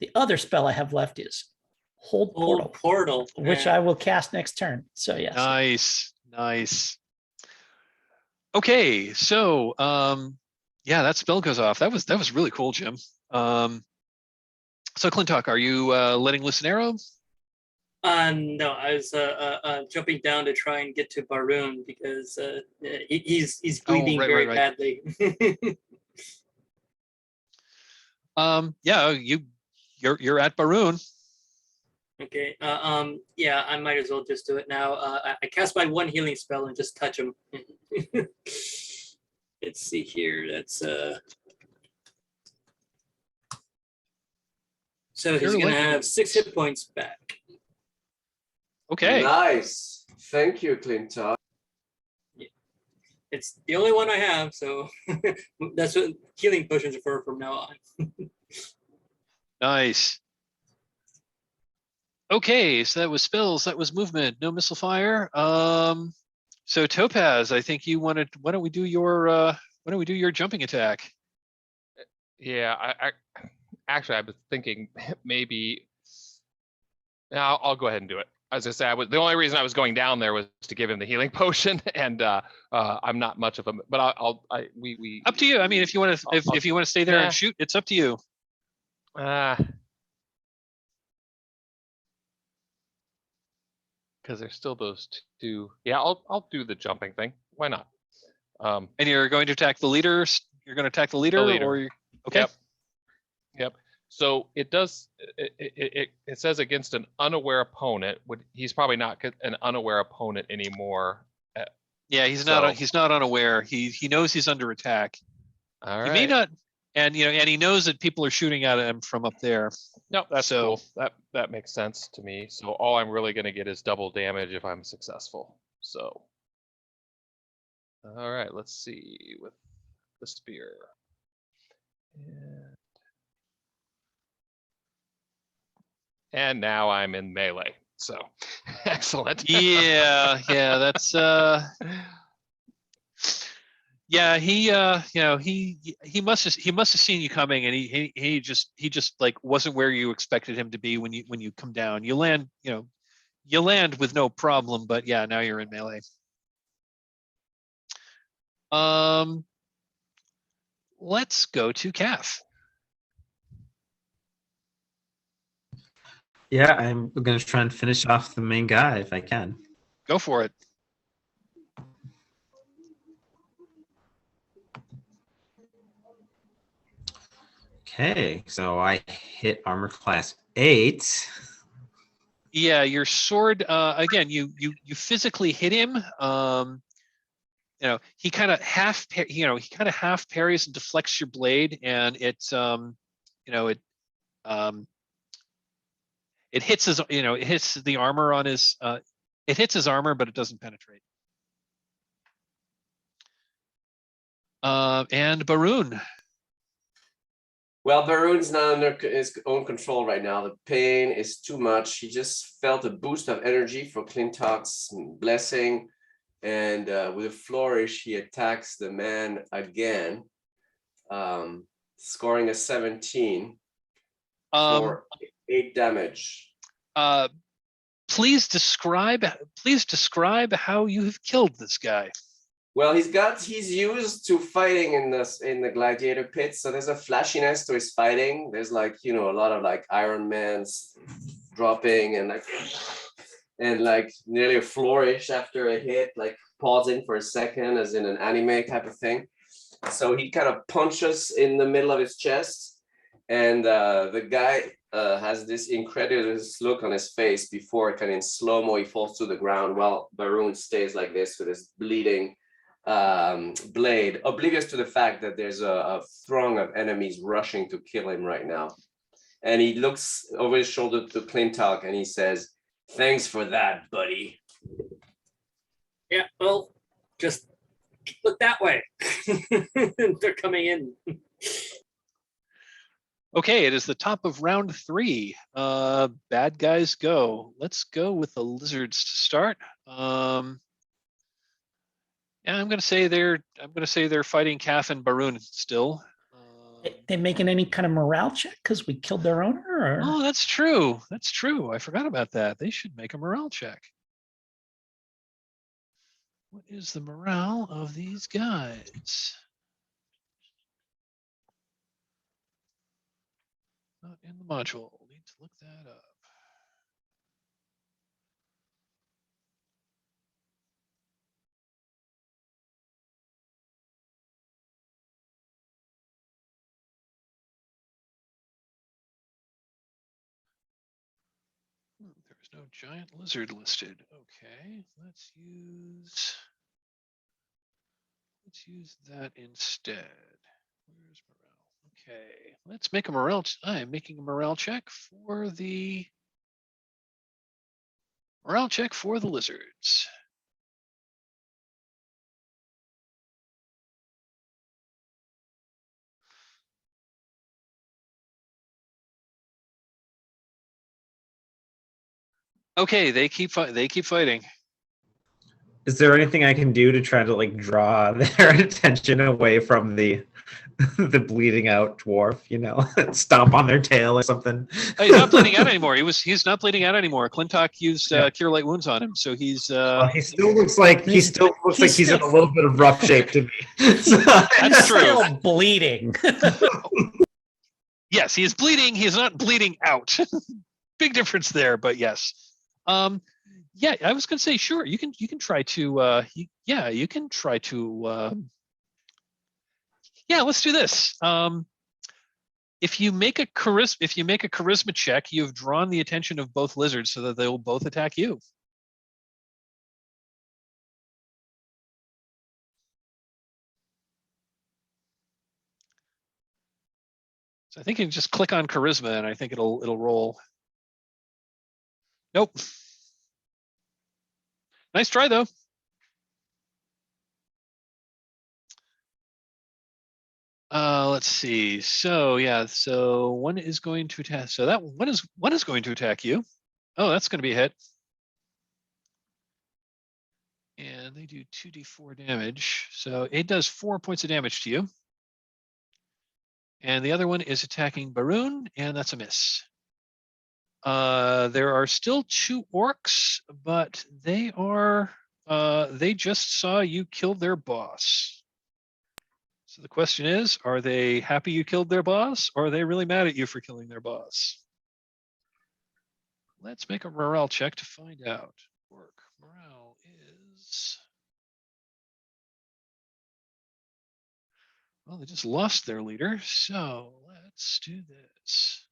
The other spell I have left is Hold Portal, Old portal. which I will cast next turn. So yes. Nice. Okay, so yeah, that spell goes off. That was really cool, Jim. So Clintock, are you letting loose an arrow? No, I was jumping down to try and get to Baroon because he's bleeding very badly. Yeah, you're at Baroon. Okay. Yeah, I might as well just do it now. I cast my 1 healing spell and just touch him. Let's see here. That's so he's gonna have 6 hit points back. Okay. Nice. Thank you, Clintock. It's the only one I have, so that's what healing potions are for from now on. Nice. Okay, so that was spells, that was movement, no missile fire. So Topaz, I think you wanted. Why don't we do your jumping attack? Yeah, I actually I was thinking maybe. I'll go ahead and do it. As I say, the only reason I was going down there was to give him the healing potion, and I'm not much of a. But we. Up to you. I mean, if you want to, if you want to stay there and shoot, it's up to you. Because there's still those 2. Yeah, I'll do the jumping thing. Why not? And you're going to attack the leader. You're going to attack the leader, or you're, okay. Yep. So it does. It says against an unaware opponent. He's probably not an unaware opponent anymore. Yeah, he's not. He's not unaware. He knows he's under attack. All right. He may not, and and he knows that people are shooting at him from up there. No, that's cool. That makes sense to me. So all I'm really going to get is double damage if I'm successful. So. All right. Let's see with the spear. And now I'm in melee. So excellent. Yeah, that's yeah, he must have seen you coming, and he just like wasn't where you expected him to be when you come down. You land with no problem, but yeah, now you're in melee. Let's go to Calf. Yeah, I'm going to try and finish off the main guy if I can. Go for it. Okay, so I hit armor class 8. Yeah, your sword. Again, you physically hit him. He kind of half parries and deflects your blade, and um, it hits his. It hits the armor on his. It hits his armor, but it doesn't penetrate. And Baroon. Well, Baroon's not under his own control right now. The pain is too much. He just felt a boost of energy for Clintock's blessing. And with a flourish, he attacks the man again, scoring a 17 for 8 damage. Please describe how you have killed this guy. Well, he's used to fighting in the gladiator pit, so there's a flashiness to his fighting. There's like, a lot of like Iron Man's dropping and nearly a flourish after a hit, like pausing for a second, as in an anime type of thing. So he kind of punches in the middle of his chest, and the guy has this incredulous look on his face before kind of in slow-mo he falls to the ground while Baroon stays like this with his bleeding blade, oblivious to the fact that there's a throng of enemies rushing to kill him right now. And he looks over his shoulder to Clintock and he says, "Thanks for that, buddy." Yeah, well, just look that way. They're coming in. Okay, it is the top of round 3. Bad guys go. Let's go with the lizards to start. Yeah, I'm gonna say they're fighting Calf and Baroon still. They making any kind of morale check because we killed their owner? Or? Oh, that's true. That's true. I forgot about that. They should make a morale check. What is the morale of these guys? Not in the module. Need to look that up. There's no giant lizard listed. Okay, let's use that instead. Where's morale? Okay, let's make a morale. I'm making a morale check for the lizards. Okay, they keep fighting. Is there anything I can do to try to like draw their attention away from the the bleeding out dwarf? Stomp on their tail or something. Oh, he's not bleeding out anymore. He's not bleeding out anymore. Clintock used Cure Light Wounds on him, so he's. Well, he still looks like he's in a little bit of rough shape to me. That's true. Still bleeding. Yes, he is bleeding. He is not bleeding out. Big difference there, but yes. Yeah, I was gonna say, sure, you can try to you can try to let's do this. If you make a charisma check, you've drawn the attention of both lizards so that they will both attack you. So I think you can just click on charisma and I think it'll roll. Nope. Nice try though. Let's see. So yeah, so one is going to attack. So that one is going to attack you. Oh, that's going to be a hit. And they do 2d4 damage. So it does 4 points of damage to you. And the other one is attacking Baroon, and that's a miss. There are still 2 orcs, but they just saw you kill their boss. So the question is, are they happy you killed their boss, or are they really mad at you for killing their boss? Let's make a morale check to find out. Orc morale is... Well, they just lost their leader, so let's do this.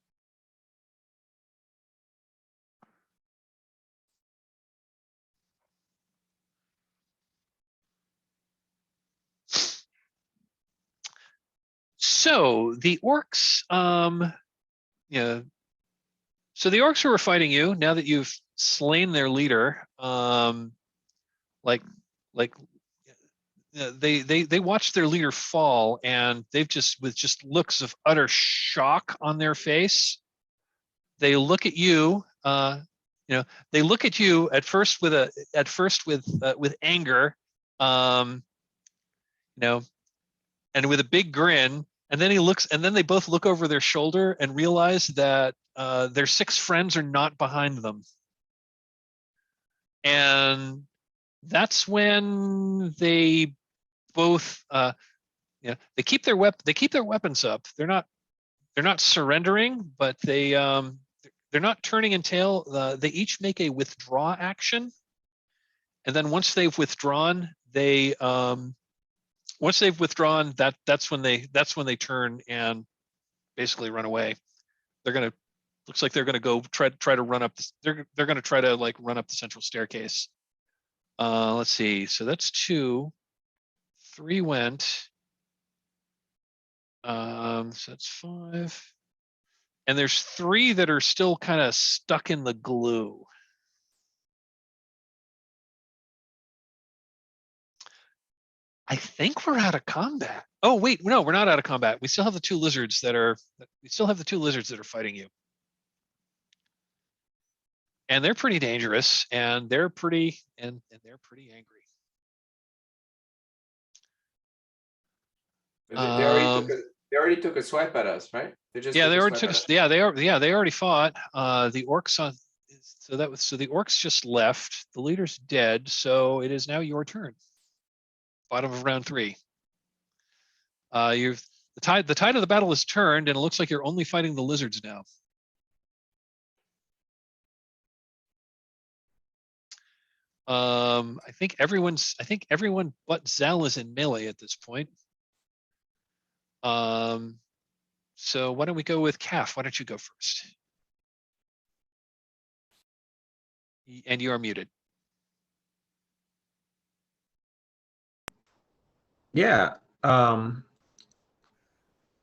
So the orcs, yeah. So the orcs who are fighting you, now that you've slain their leader, like they watch their leader fall, and they've just, with just looks of utter shock on their face, they look at you. They look at you at first with anger, and with a big grin. And then they both look over their shoulder and realize that their 6 friends are not behind them. And that's when they both, they keep their weapons up. They're not surrendering, but they're not turning and tail. They each make a withdraw action, and then once they've withdrawn, that's when they turn and basically run away. Looks like they're gonna go try to run up. They're gonna try to run up the central staircase. Let's see. So that's 2. 3 went. So that's 5. And there's 3 that are still kind of stuck in the glue. I think we're out of combat. Oh wait, no, we're not out of combat. We still have the 2 lizards that are fighting you. And they're pretty dangerous, and they're pretty angry. They already took a swipe at us, right? They already fought. The orcs on. So the orcs just left. The leader's dead, so it is now your turn. Bottom of round 3. The tide of the battle is turned, and it looks like you're only fighting the lizards now. I think everyone but Zal is in melee at this point. So why don't we go with Calf? Why don't you go first? And you are muted. Yeah. I'll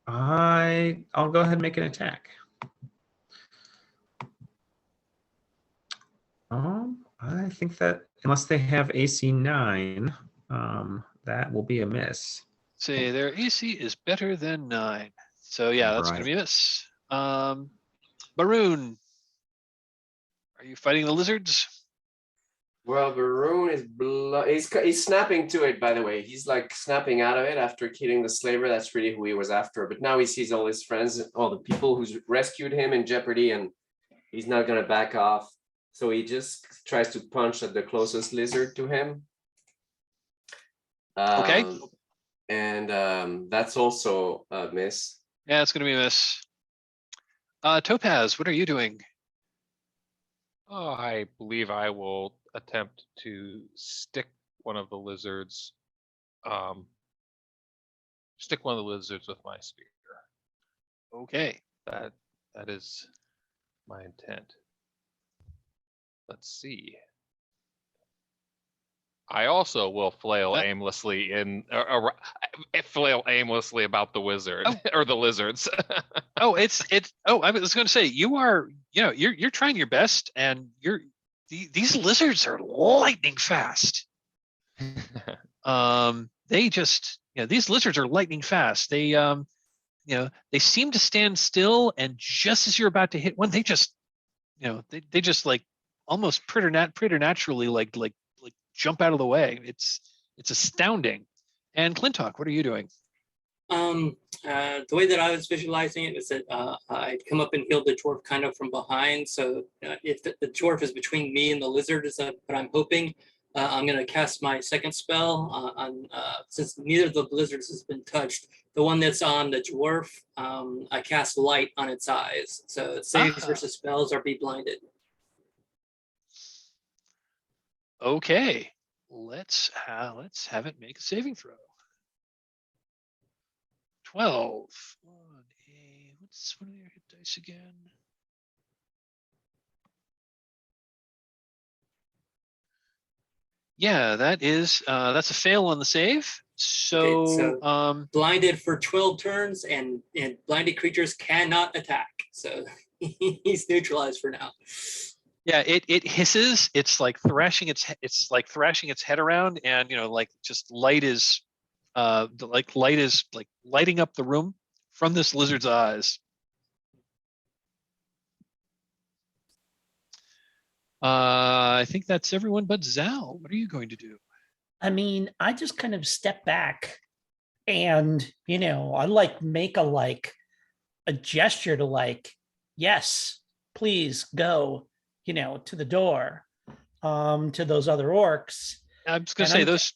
go ahead and make an attack. I think that unless they have AC 9, that will be a miss. See, their AC is better than 9. So yeah, that's gonna be a miss. Maroon, are you fighting the lizards? Well, Varun is he's snapping to it, by the way. He's like snapping out of it after killing the slaver. That's really who he was after. But now he sees all his friends, all the people who's rescued him in jeopardy, and he's not gonna back off. So he just tries to punch at the closest lizard to him. Okay. And that's also a miss. Yeah, it's gonna be a miss. Topaz, what are you doing? Oh, I believe I will attempt to stick one of the lizards. Stick one of the lizards with my spear. Okay. That is my intent. Let's see. I also will flail aimlessly flail aimlessly about the wizard or the lizards. I was going to say you're trying your best, and these lizards are lightning fast. These lizards are lightning fast. They they seem to stand still, and just as you're about to hit one, they just like almost preternaturally like jump out of the way. It's astounding. And Clintock, what are you doing? The way that I was visualizing it is that I'd come up and heal the dwarf kind of from behind. So if the dwarf is between me and the lizard, is what I'm hoping. I'm going to cast my second spell on since neither of the lizards has been touched. The one that's on the dwarf, I cast light on its eyes, so it saves versus spells or be blinded. Okay, let's have it make a saving throw. 12. What's one of your hit dice again? Yeah, that's a fail on the save. So, so blinded for 12 turns, and blinded creatures cannot attack. So he's neutralized for now. yeah, it hisses. It's like thrashing its head around, and like just light is like lighting up the room from this lizard's eyes. I think that's everyone but Zal. What are you going to do? I mean, I just kind of step back and, I make a gesture to yes, please go, to the door, to those other orcs. I'm just gonna say those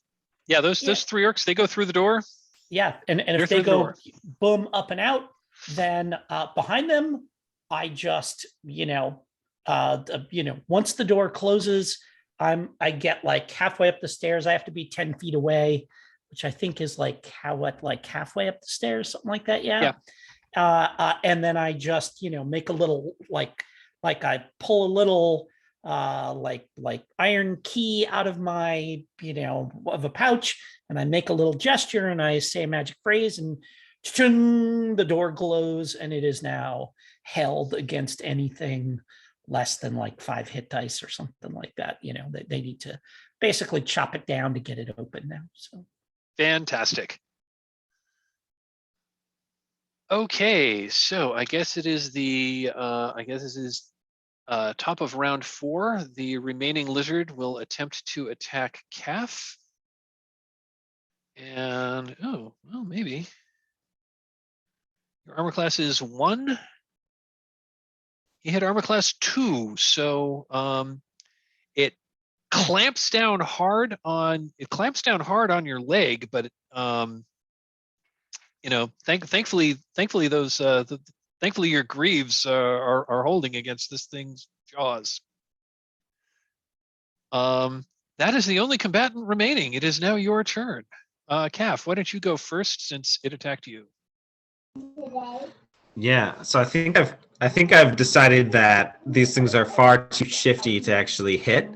three orcs, they go through the door. Yeah. And if they go boom up and out, then behind them, I just, once the door closes, I get halfway up the stairs. I have to be 10 feet away, which I think is halfway up the stairs, something like that. Yeah. And then I just, make a little I pull a little iron key out of my, of a pouch, and I make a little gesture and I say a magic phrase, and the door glows, and it is now held against anything less than 5 hit dice or something like that. They need to basically chop it down to get it open now. So fantastic. Okay, so I guess it is top of round 4. The remaining lizard will attempt to attack Calf. And maybe your armor class is 1. He had armor class 2, so it clamps down hard on your leg, but thankfully your greaves are holding against this thing's jaws. That is the only combatant remaining. It is now your turn. Calf, why don't you go first since it attacked you? Yeah, so I think I've decided that these things are far too shifty to actually hit.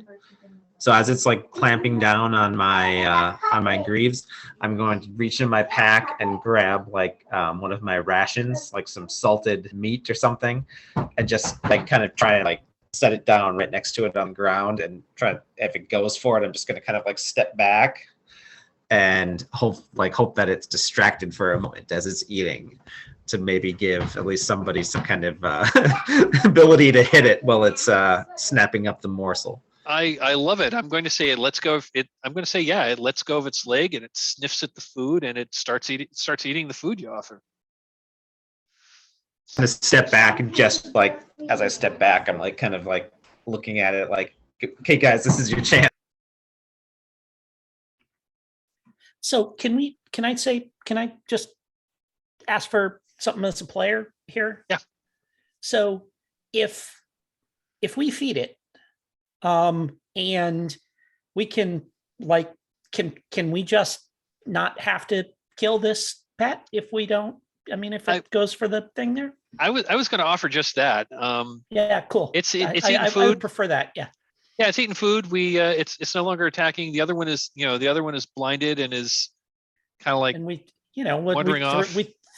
So as it's clamping down on my greaves, I'm going to reach in my pack and grab one of my rations, some salted meat or something, and just kind of try and set it down right next to it on the ground, and try, if it goes for it, I'm just going to kind of step back and hope that it's distracted for a moment as it's eating, to maybe give at least somebody some kind of ability to hit it while it's snapping up the morsel. I love it. I'm going to say it lets go of it. I'm going to say, yeah, it lets go of its leg and it sniffs at the food and it starts eating the food you offer. I'm going to step back, and just as I step back, I'm kind of looking at it okay, guys, this is your chance. So can I just ask for something as a player here? Yeah. So if we feed it, and we can we just not have to kill this pet if we don't? I mean, if it goes for the thing there? I was going to offer just that. Yeah, cool. It's eating food. I would prefer that. Yeah. Yeah, it's eating food. It's no longer attacking. The other one is blinded and is kind of and we wandering off.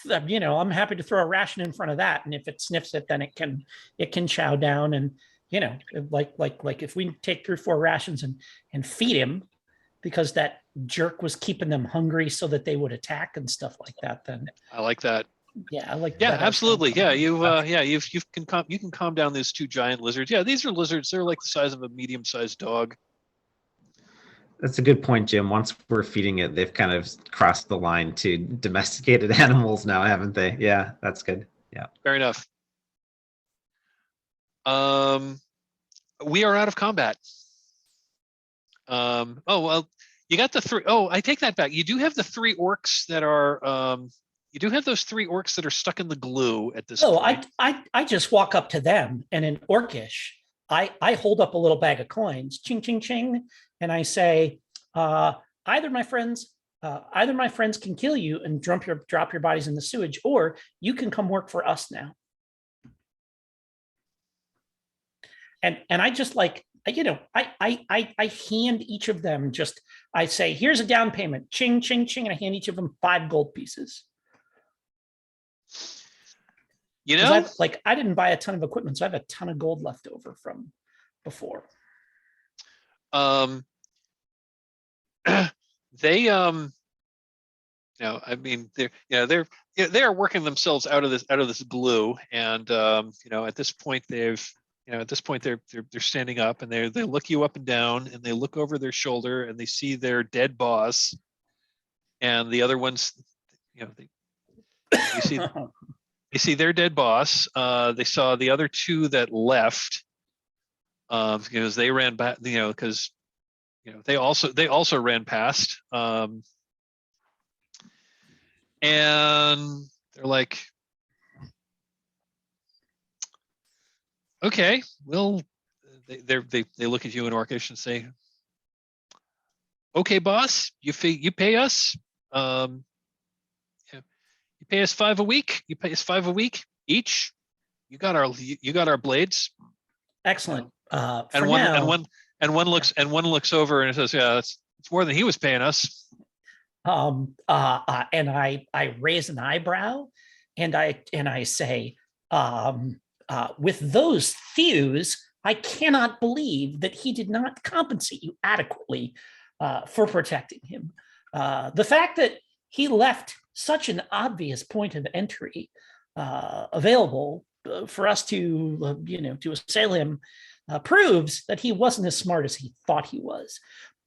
I'm happy to throw a ration in front of that, and if it sniffs it, then it can chow down, and if we take 3 or 4 rations and feed him, because that jerk was keeping them hungry so that they would attack and stuff like that, then I like that. Yeah, I like that. Yeah, absolutely. Yeah, you can calm down these 2 giant lizards. Yeah, these are lizards. They're like the size of a medium-sized dog. That's a good point, Jim. Once we're feeding it, they've kind of crossed the line to domesticated animals now, haven't they? Yeah, that's good. Yeah. Fair enough. We are out of combat. Oh, well, you got the 3. Oh, I take that back. You do have the 3 orcs that are, you do have those 3 orcs that are stuck in the glue at this point. I just walk up to them, and in Orcish, I hold up a little bag of coins, ching, ching, ching, and I say, either, my friends, Either my friends can kill you and drop your bodies in the sewage, or you can come work for us now. And I just like, you know, I hand each of them I say, here's a down payment, ching, ching, ching, and I hand each of them 5 gold pieces. You know, I didn't buy a ton of equipment, so I have a ton of gold left over from before. they I mean, they're working themselves out of this glue, and at this point they're standing up, and they look you up and down, and they look over their shoulder, and they see their dead boss, and the other ones, they see their dead boss. They saw the other 2 that left, because they ran back, because they also ran past, and they're like, okay, well, they look at you in Orcish and say, okay, boss, you pay us, you pay us 5 a week. You pay us 5 a week each. You got our blades. Excellent. And one looks over and says, yeah, it's more than he was paying us. And I raise an eyebrow, and I say, with those thews, I cannot believe that he did not compensate you adequately for protecting him. The fact that he left such an obvious point of entry available for us to assail him proves that he wasn't as smart as he thought he was.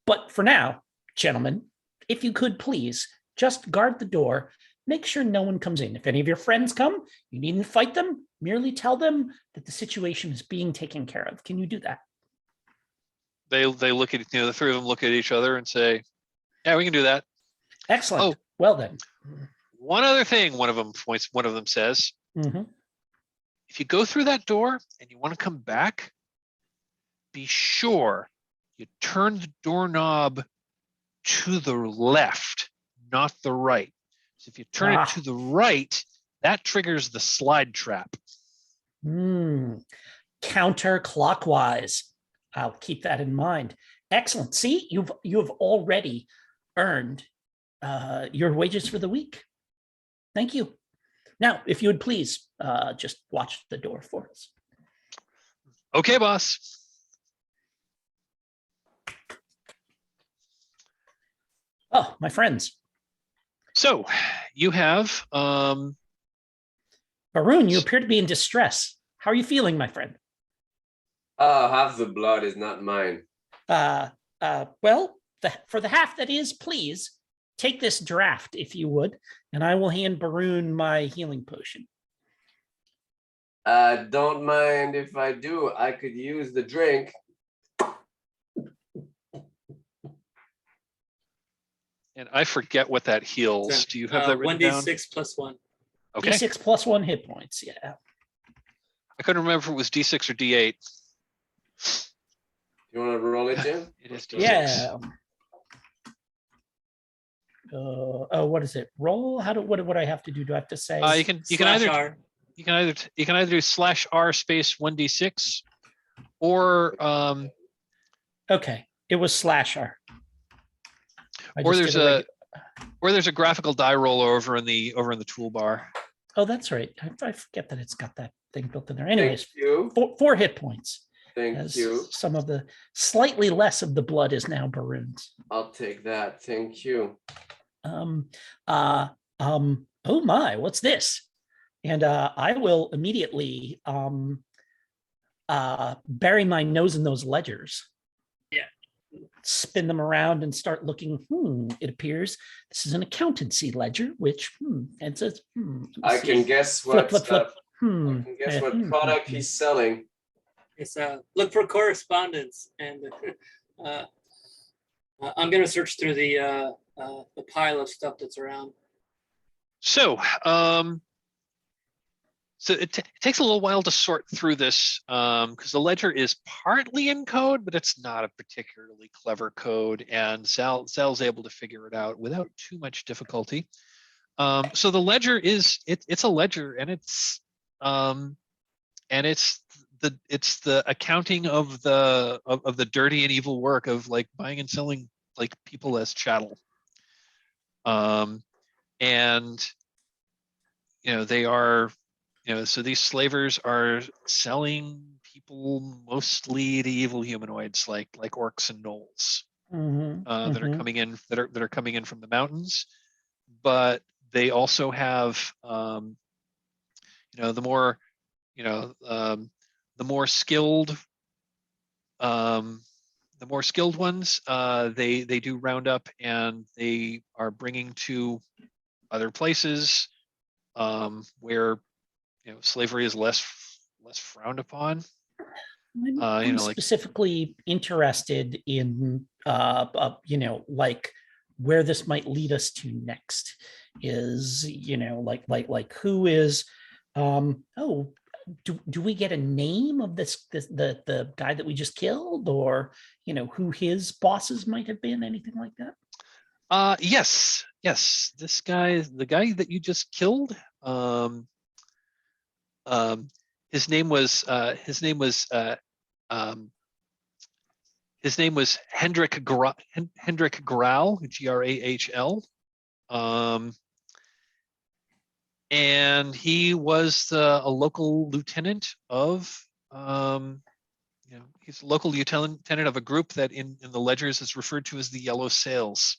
But for now, gentlemen, if you could please just guard the door, make sure no one comes in. If any of your friends come, you needn't fight them. Merely tell them that the situation is being taken care of. Can you do that? They look at, the 3 of them look at each other and say, yeah, we can do that. Excellent. Oh, well then. One other thing, one of them says, if you go through that door and you want to come back, be sure you turn the doorknob to the left, not the right. So if you turn it to the right, that triggers the slide trap. Counterclockwise. I'll keep that in mind. Excellent. See, you have already earned your wages for the week. Thank you. Now, if you would please just watch the door for us. Okay, boss. Oh, my friends. So you have Baroon, you appear to be in distress. How are you feeling, my friend? Half the blood is not mine. Well, for the half that is, please take this draft, if you would, and I will hand Baroon my healing potion. Don't mind if I do. I could use the drink. And I forget what that heals. Do you have that written 1d6 plus 1. Okay. D6 plus 1 hit points, yeah. I couldn't remember if it was D6 or D8. You want to roll it, Jim? It is D6. Yeah. What is it? Roll? What do I have to do? Do I have to say? You can either do /R space 1d6 or okay. It was /R. Or there's a graphical die roller over in the toolbar. Oh, that's right. I forget that it's got that thing built in there. Anyways, Thank you. 4 hit points. Thank you. Some of the slightly less of the blood is now Baroon's. I'll take that. Thank you. Oh my, what's this? And I will immediately bury my nose in those ledgers. Yeah. Spin them around and start looking. It appears this is an accountancy ledger, which and says I can guess what flip. I can guess what product he's selling. It's look for correspondence, and I'm gonna search through the pile of stuff that's around. So So it takes a little while to sort through this because the ledger is partly in code, but it's not a particularly clever code, and Sal's able to figure it out without too much difficulty. So the ledger it's a ledger, and it's the accounting of the dirty and evil work of like buying and selling like people as chattel. And they are. So these slavers are selling people mostly to evil humanoids like orcs and gnolls that are coming in that are coming in from the mountains, but they also have the more skilled ones they do round up, and they are bringing to other places where slavery is less frowned upon. I'm specifically interested in like where this might lead us to next is like who is do we get a name of the guy that we just killed, or who his bosses might have been, anything like that? Yes, this guy, the guy that you just killed, his name was Hendrik Graal, Grahl, and he was a local lieutenant of he's a local lieutenant of a group that in the ledgers is referred to as the Yellow Sails,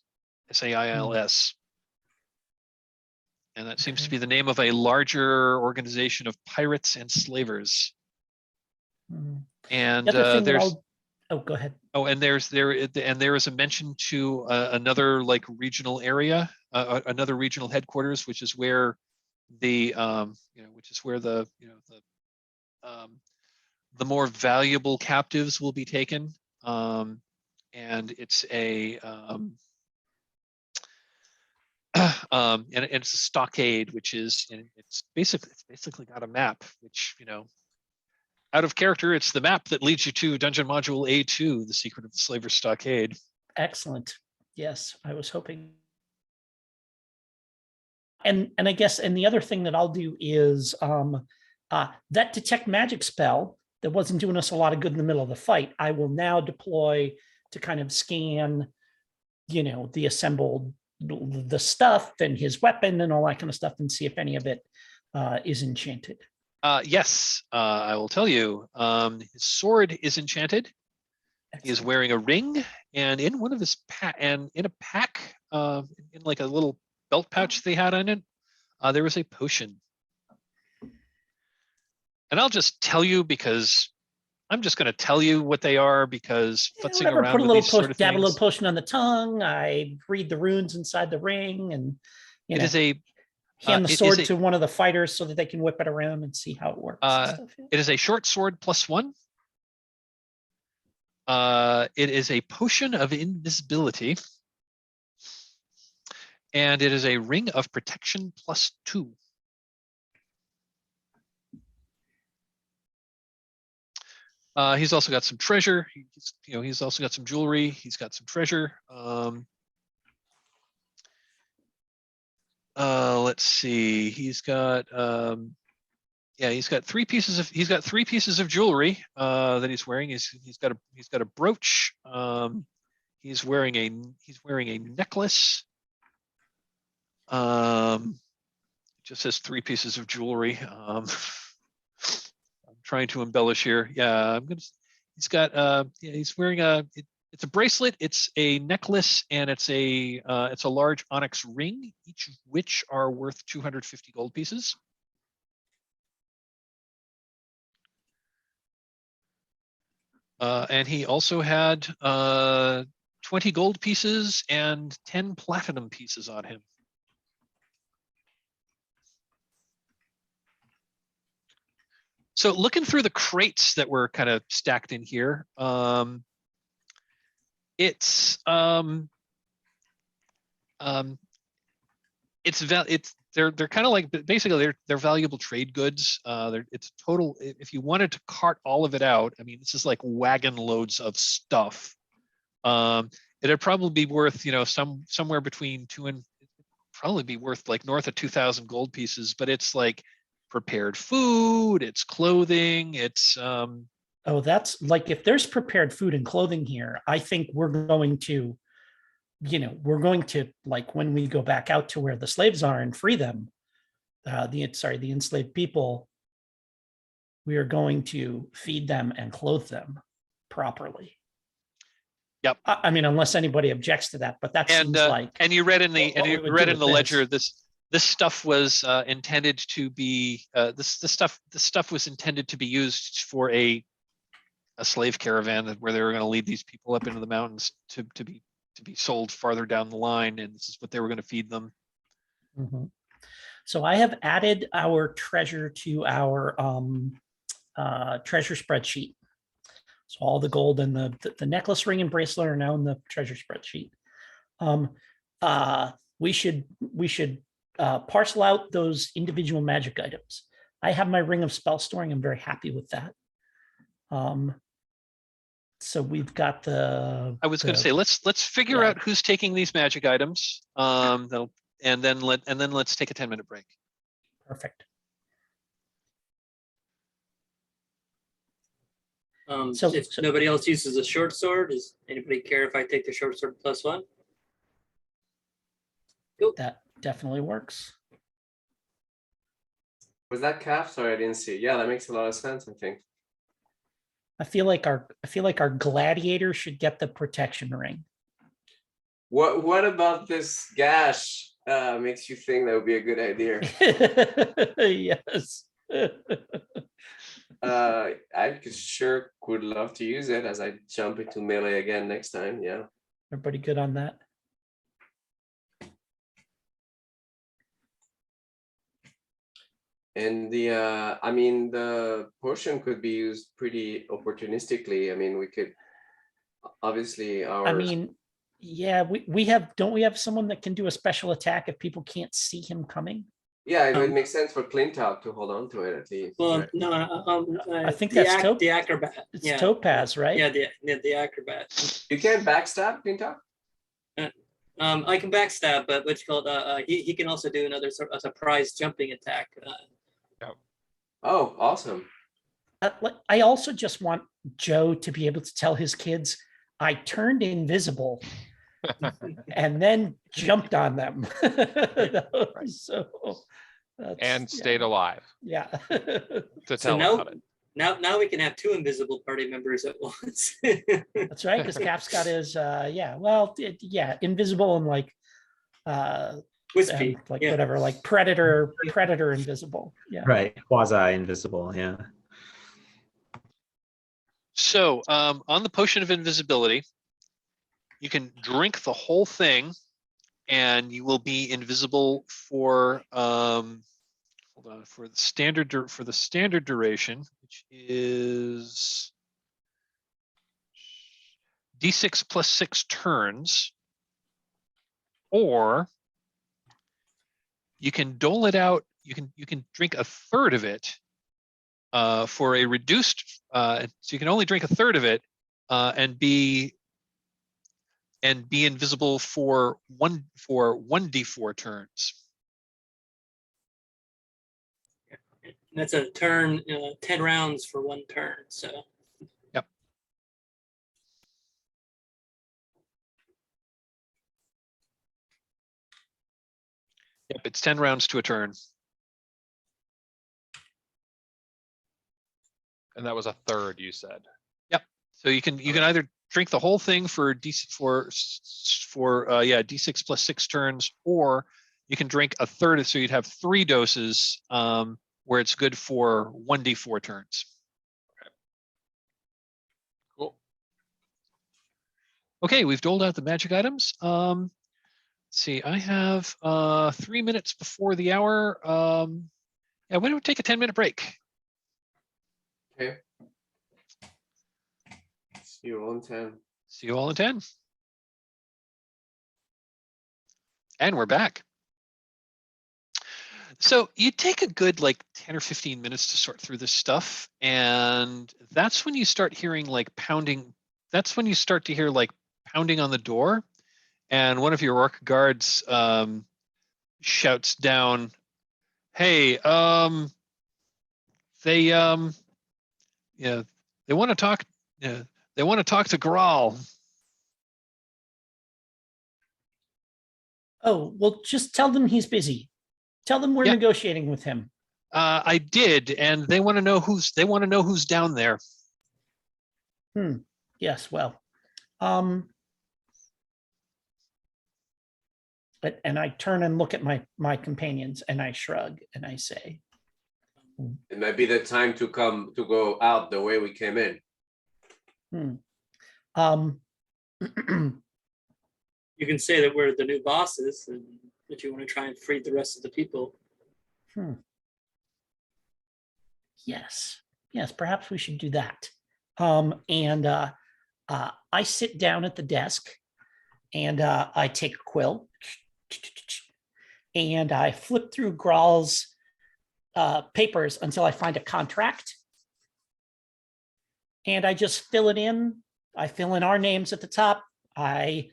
SAILS. And that seems to be the name of a larger organization of pirates and slavers. And there's go ahead. Oh, and there is a mention to another like regional area, another regional headquarters, which is where the more valuable captives will be taken, and it's and it's a stockade, which is, and it's basically got a map, which out of character, it's the map that leads you to Dungeon Module A2, The Secret of the Slavers Stockade. Excellent. Yes, I was hoping. And I guess, and the other thing that I'll do is that detect magic spell that wasn't doing us a lot of good in the middle of the fight, I will now deploy to kind of scan, the assembled, the stuff and his weapon and all that kind of stuff, and see if any of it is enchanted. Yes, I will tell you. His sword is enchanted. Excellent. He is wearing a ring, and in one of his in a pack, in like a little belt pouch they had on it, there was a potion. And I'll just tell you because I'm just going to tell you what they are, because futzing around put a with little these sort of dab things, a little potion on the tongue. I read the runes inside the ring, and it is a hand the sword to one of the fighters so that they can whip it around and see how it works. It is a short sword +1. It is a potion of invisibility, and it is a ring of protection +2. He's also got some treasure. He's also got some jewelry. He's got some treasure. Let's see. He's got he's got three pieces of jewelry that he's wearing. He's got a brooch. He's wearing a necklace. Just has 3 pieces of jewelry. I'm trying to embellish here. Yeah, he's got he's wearing it's a bracelet, it's a necklace, and it's a large onyx ring, each of which are worth 250 gold pieces. And he also had 20 gold pieces and 10 platinum pieces on him. So looking through the crates that were kind of stacked in here, it's they're kind of like basically they're valuable trade goods. It's total. If you wanted to cart all of it out, I mean, this is like wagon loads of stuff. It'd probably be worth, somewhere between probably be worth like north of 2,000 gold pieces. But it's like prepared food, it's clothing, it's Oh, that's like, if there's prepared food and clothing here, I think we're going to, like, when we go back out to where the slaves are and free them, the enslaved people, we are going to feed them and clothe them properly. Yep. I mean, unless anybody objects to that, but that seems like. And you read in the what we would do with ledger, this. this stuff was intended to be this stuff was intended to be used for a slave caravan where they were going to lead these people up into the mountains to be sold farther down the line, and this is what they were going to feed them. Mhm. So I have added our treasure to our treasure spreadsheet. So all the gold and the necklace, ring, and bracelet are now in the treasure spreadsheet. We should parcel out those individual magic items. I have my ring of spell storing. I'm very happy with that. So we've got I was going to say let's figure out who's taking these magic items. And then let's take a 10-minute break. Perfect. If nobody else uses a short sword, does anybody care if I take the short sword +1? Cool. That definitely works. Was that calf? Sorry, I didn't see. Yeah, that makes a lot of sense, I think. I feel like our gladiator should get the protection ring. What about this gash makes you think that would be a good idea? Yes. I sure would love to use it as I jump into melee again next time. Yeah. Everybody good on that? And the potion could be used pretty opportunistically. I mean, we could obviously don't we have someone that can do a special attack if people can't see him coming? Yeah, it would make sense for Clintock to hold on to it at least. Well, right? no, I think that's the acrobat. It's Topaz, right? Yeah, the acrobat. You can't backstab Clintock? I can backstab, but what's called he can also do another sort of surprise jumping attack. Oh, awesome. I also just want Joe to be able to tell his kids, I turned invisible and then jumped on them. So and stayed alive. Yeah. To tell about it. Now we can have 2 invisible party members at once. That's right, because Cap's got his invisible and like Wispy, whatever, like predator invisible. Yeah. Right. Quasi invisible. Yeah. So on the potion of invisibility, you can drink the whole thing and you will be invisible for for the standard duration, which is D6 plus 6 turns, or you can dole it out. You can drink a third of it for a reduced. So you can only drink a third of it and be invisible for 1d4 turns. That's a turn, 10 rounds for 1 turn. So. Yep. Yep, it's 10 rounds to a turn. And that was a third, you said. Yep. So you can either drink the whole thing for D6 plus 6 turns, or you can drink a third. So you'd have 3 doses where it's good for 1d4 turns. Okay. Cool. Okay, we've doled out the magic items. Let's see, I have 3 minutes before the hour. Why don't we take a 10-minute break? Okay. See you all in 10. See you all in 10. And we're back. So you take a good like 10 or 15 minutes to sort through this stuff, and that's when you start hearing like pounding. That's when you start to hear like pounding on the door, and one of your orc guards shouts down, "Hey, they yeah, they want to talk. Yeah, they want to talk to Graal." Oh, well, just tell them he's busy. Tell them we're Yeah. negotiating with him. I did, and they want to know who's down there. Yes, well, and I turn and look at my companions, and I shrug, and I say, It might be the time to go out the way we came in. You can say that we're the new bosses and that you want to try and free the rest of the people. Yes, perhaps we should do that. I sit down at the desk, and I take a quill, and I flip through Graal's papers until I find a contract, and I just fill it in. I fill in our names at the top. I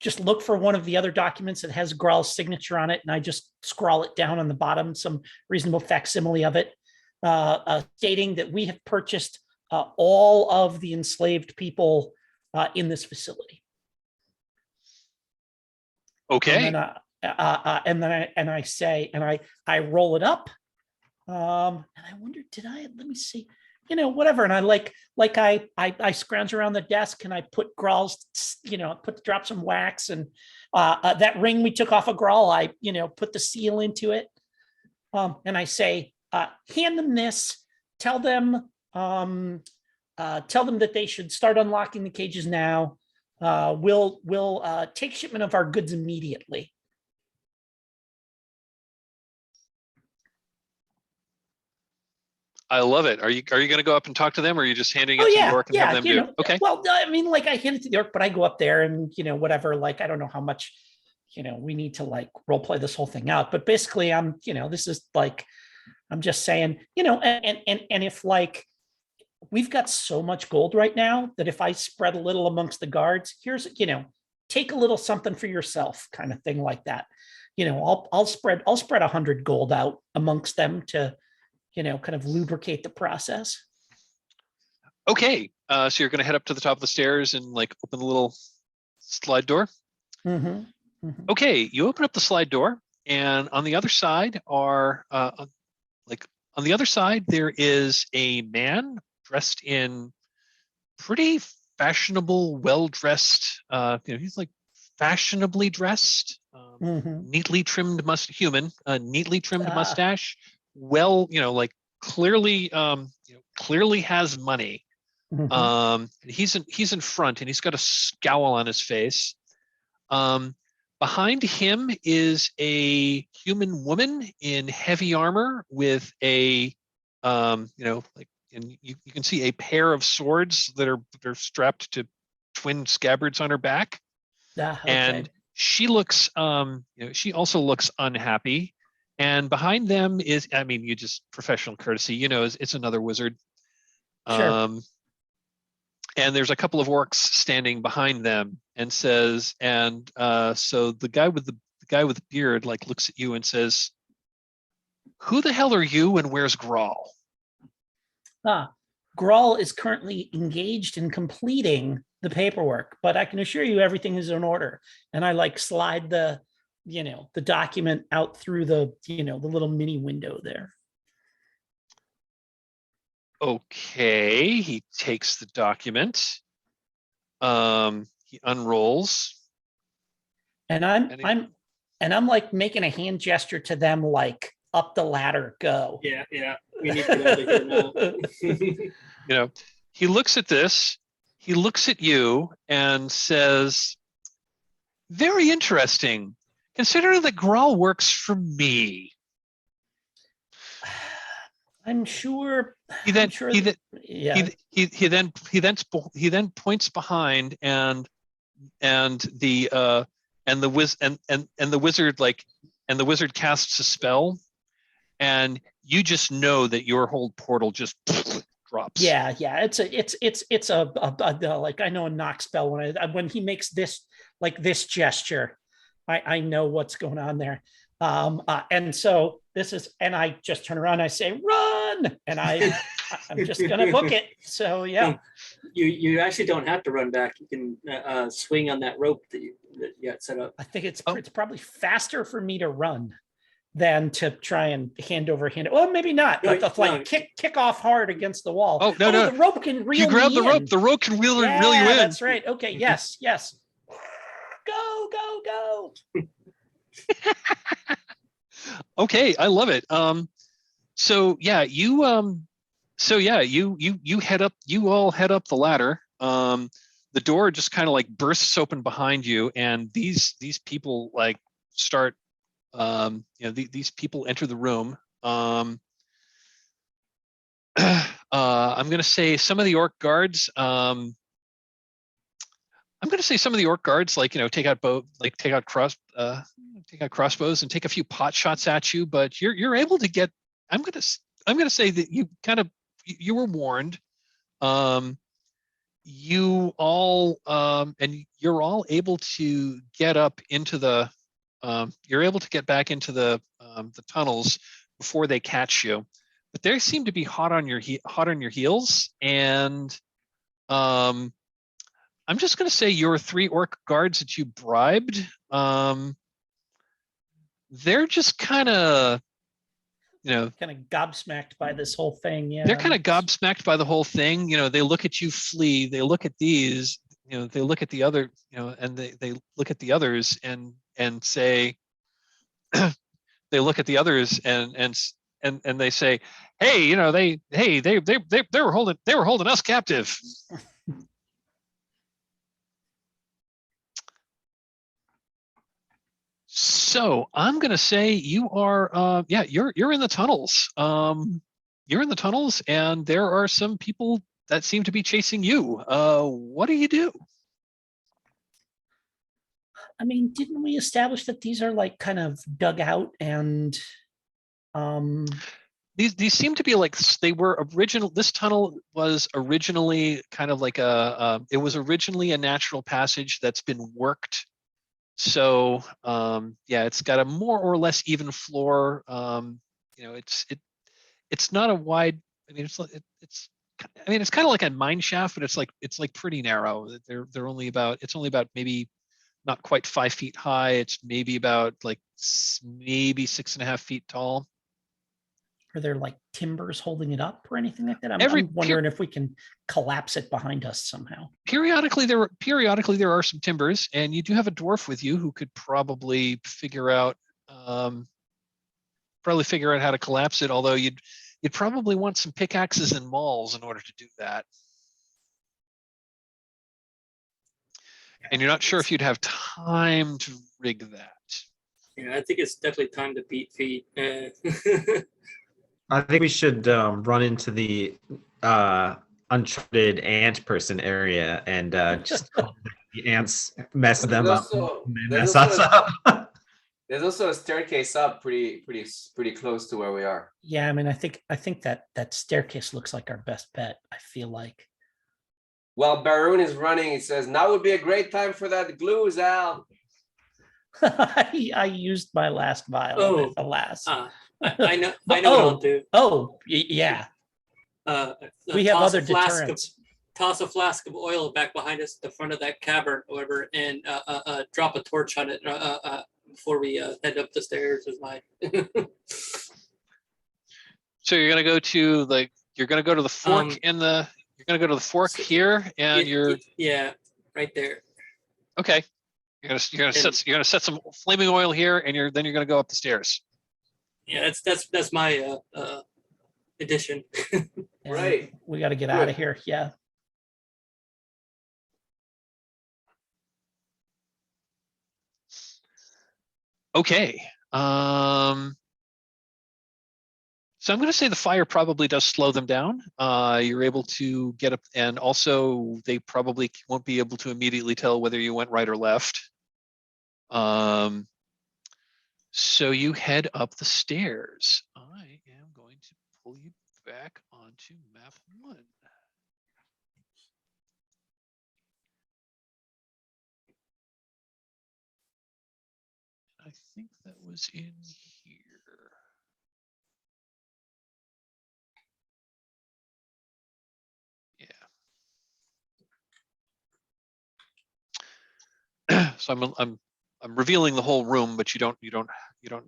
just look for one of the other documents that has Graal's signature on it, and I just scrawl it down on the bottom, some reasonable facsimile of it, stating that we have purchased all of the enslaved people in this facility. Okay. And then I say, and I roll it up. And I wonder, let me see, whatever. And I scrounge around the desk, and I put Graal's, drop some wax, and that ring we took off of Graal, I put the seal into it. And I say, hand them this, tell them that they should start unlocking the cages now. We'll take shipment of our goods immediately. I love it. Are you going to go up and talk to them, or are you just handing it Oh to yeah, the orc and have them do it? Okay. Well, I mean, like, I hand it to the orc, but I go up there and whatever. Like, I don't know how much we need to like role play this whole thing out, but basically, this is like, I'm just saying, and if like we've got so much gold right now that if I spread a little amongst the guards, here's take a little something for yourself, kind of thing like that. I'll spread 100 gold out amongst them to kind of lubricate the process. Okay. So you're going to head up to the top of the stairs and like open the little slide door. Okay. You open up the slide door, and on the other side there is a man dressed in pretty fashionable, well-dressed, he's like fashionably dressed, neatly trimmed neatly trimmed mustache. Well, like clearly has money. He's in front, and he's got a scowl on his face. Behind him is a human woman in heavy armor with a and you can see a pair of swords that are strapped to twin scabbards on her back. Okay. And she looks she also looks unhappy. And behind them is, you just professional courtesy, it's another wizard. Sure. And there's a couple of orcs standing behind them, and says, so the guy with the beard like looks at you and says, "Who the hell are you, and where's Graal?" Graal is currently engaged in completing the paperwork, but I can assure you everything is in order. And I like slide the document out through the little mini window there. Okay, he takes the document. He unrolls. And I'm like making a hand gesture to them, like, up the ladder, go. Yeah. We need to get out of here now. He looks at this, he looks at you and says, "Very interesting. Considering that Graal works for me." I'm sure. He then points behind, and the wizard like and the wizard casts a spell, and you just know that your hold portal just drops. Yeah. It's a like, I know a knock spell when he makes this gesture, I know what's going on there. And so this is, and I just turn around and I say, run, and I'm just gonna book it. So yeah. You actually don't have to run back. You can swing on that rope that you got set up. I think it's probably faster for me to run than to try and hand over. Well, maybe not. No, But no. kick off hard against the wall. Oh, no. The rope can reel You grab me the in. rope. The rope can reel you in. That's right. Okay. Yes. Go. Okay, I love it. So yeah, you head up. You all head up the ladder. The door just kind of like bursts open behind you, and these people like start. These people enter the room. I'm going to say some of the orc guards. I'm going to say some of the orc guards, like, take out crossbows and take a few pot shots at you. But you're able to get. I'm going to say that you were warned. You all and you're all able to get up into the. You're able to get back into the tunnels before they catch you, but they seem to be hot on your heels, and I'm just going to say your 3 orc guards that you bribed. They're just kind of, gobsmacked by this whole thing. Yeah, they're kind of gobsmacked by the whole thing. They look at you flee. They look at these. They look at the other. And they look at the others and say. They look at the others and they say, "Hey, they were holding us captive." So I'm going to say you are, you're in the tunnels. You're in the tunnels, and there are some people that seem to be chasing you. What do you do? I mean, didn't we establish that these are like kind of dug out and These seem to be like they were original. This tunnel was originally kind of like it was originally a natural passage that's been worked. So it's got a more or less even floor. It's not a wide. I mean, it's kind of like a mine shaft, but it's like pretty narrow. They're only about. It's only about maybe not quite 5 feet high. It's maybe about maybe 6.5 feet tall. Are there like timbers holding it up or anything like that? I'm wondering if we can collapse it behind us somehow. Periodically there are some timbers, and you do have a dwarf with you who could probably figure out how to collapse it. Although you'd probably want some pickaxes and mauls in order to do that. And you're not sure if you'd have time to rig that. Yeah, I think it's definitely time to beat feet. I think we should run into the uncharted ant person area and just hope that the ants mess them up. There's also a staircase up pretty close to where we are. Yeah, I mean, I think that staircase looks like our best bet. I feel like. While Baroon is running, he says, "Now would be a great time for that glue, Zal." I used my last vial. Oh, alas. I know what I'll do. Yeah. We have other deterrents. Toss a flask of oil back behind us at the front of that cavern, however, and drop a torch on it before we head up the stairs. Is my. So you're gonna go to the fork in the. You're gonna go to the fork here, and right there. Okay. You're gonna set some flaming oil here, and then you're gonna go up the stairs. Yeah, that's my addition. Right. We got to get out of here. Yeah. Okay. So I'm going to say the fire probably does slow them down. You're able to get up, and also they probably won't be able to immediately tell whether you went right or left. So you head up the stairs. I am going to pull you back onto map 1. I think that was in here. Yeah. So I'm revealing the whole room, but you don't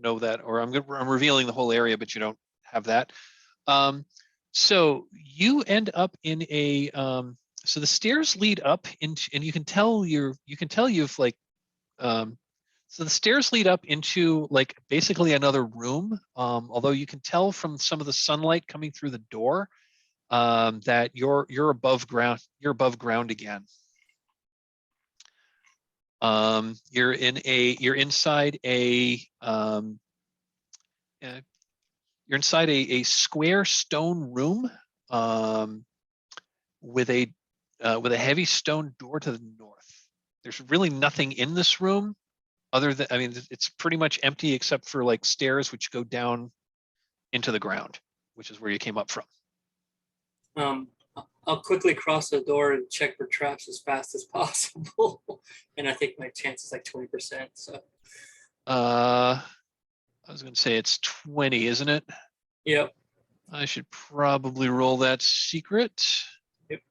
know that, or I'm revealing the whole area, but you don't have that. So you end up in a so the stairs lead up into, and you can tell you've like so the stairs lead up into like basically another room, although you can tell from some of the sunlight coming through the door that you're above ground again. You're inside a square stone room with a heavy stone door to the north. There's really nothing in this room other than, I mean, it's pretty much empty except for like stairs which go down into the ground, which is where you came up from. I'll quickly cross the door and check for traps as fast as possible. And I think my chance is like 20%. So I was going to say it's 20, isn't it? yep. I should probably roll that secret. Yep.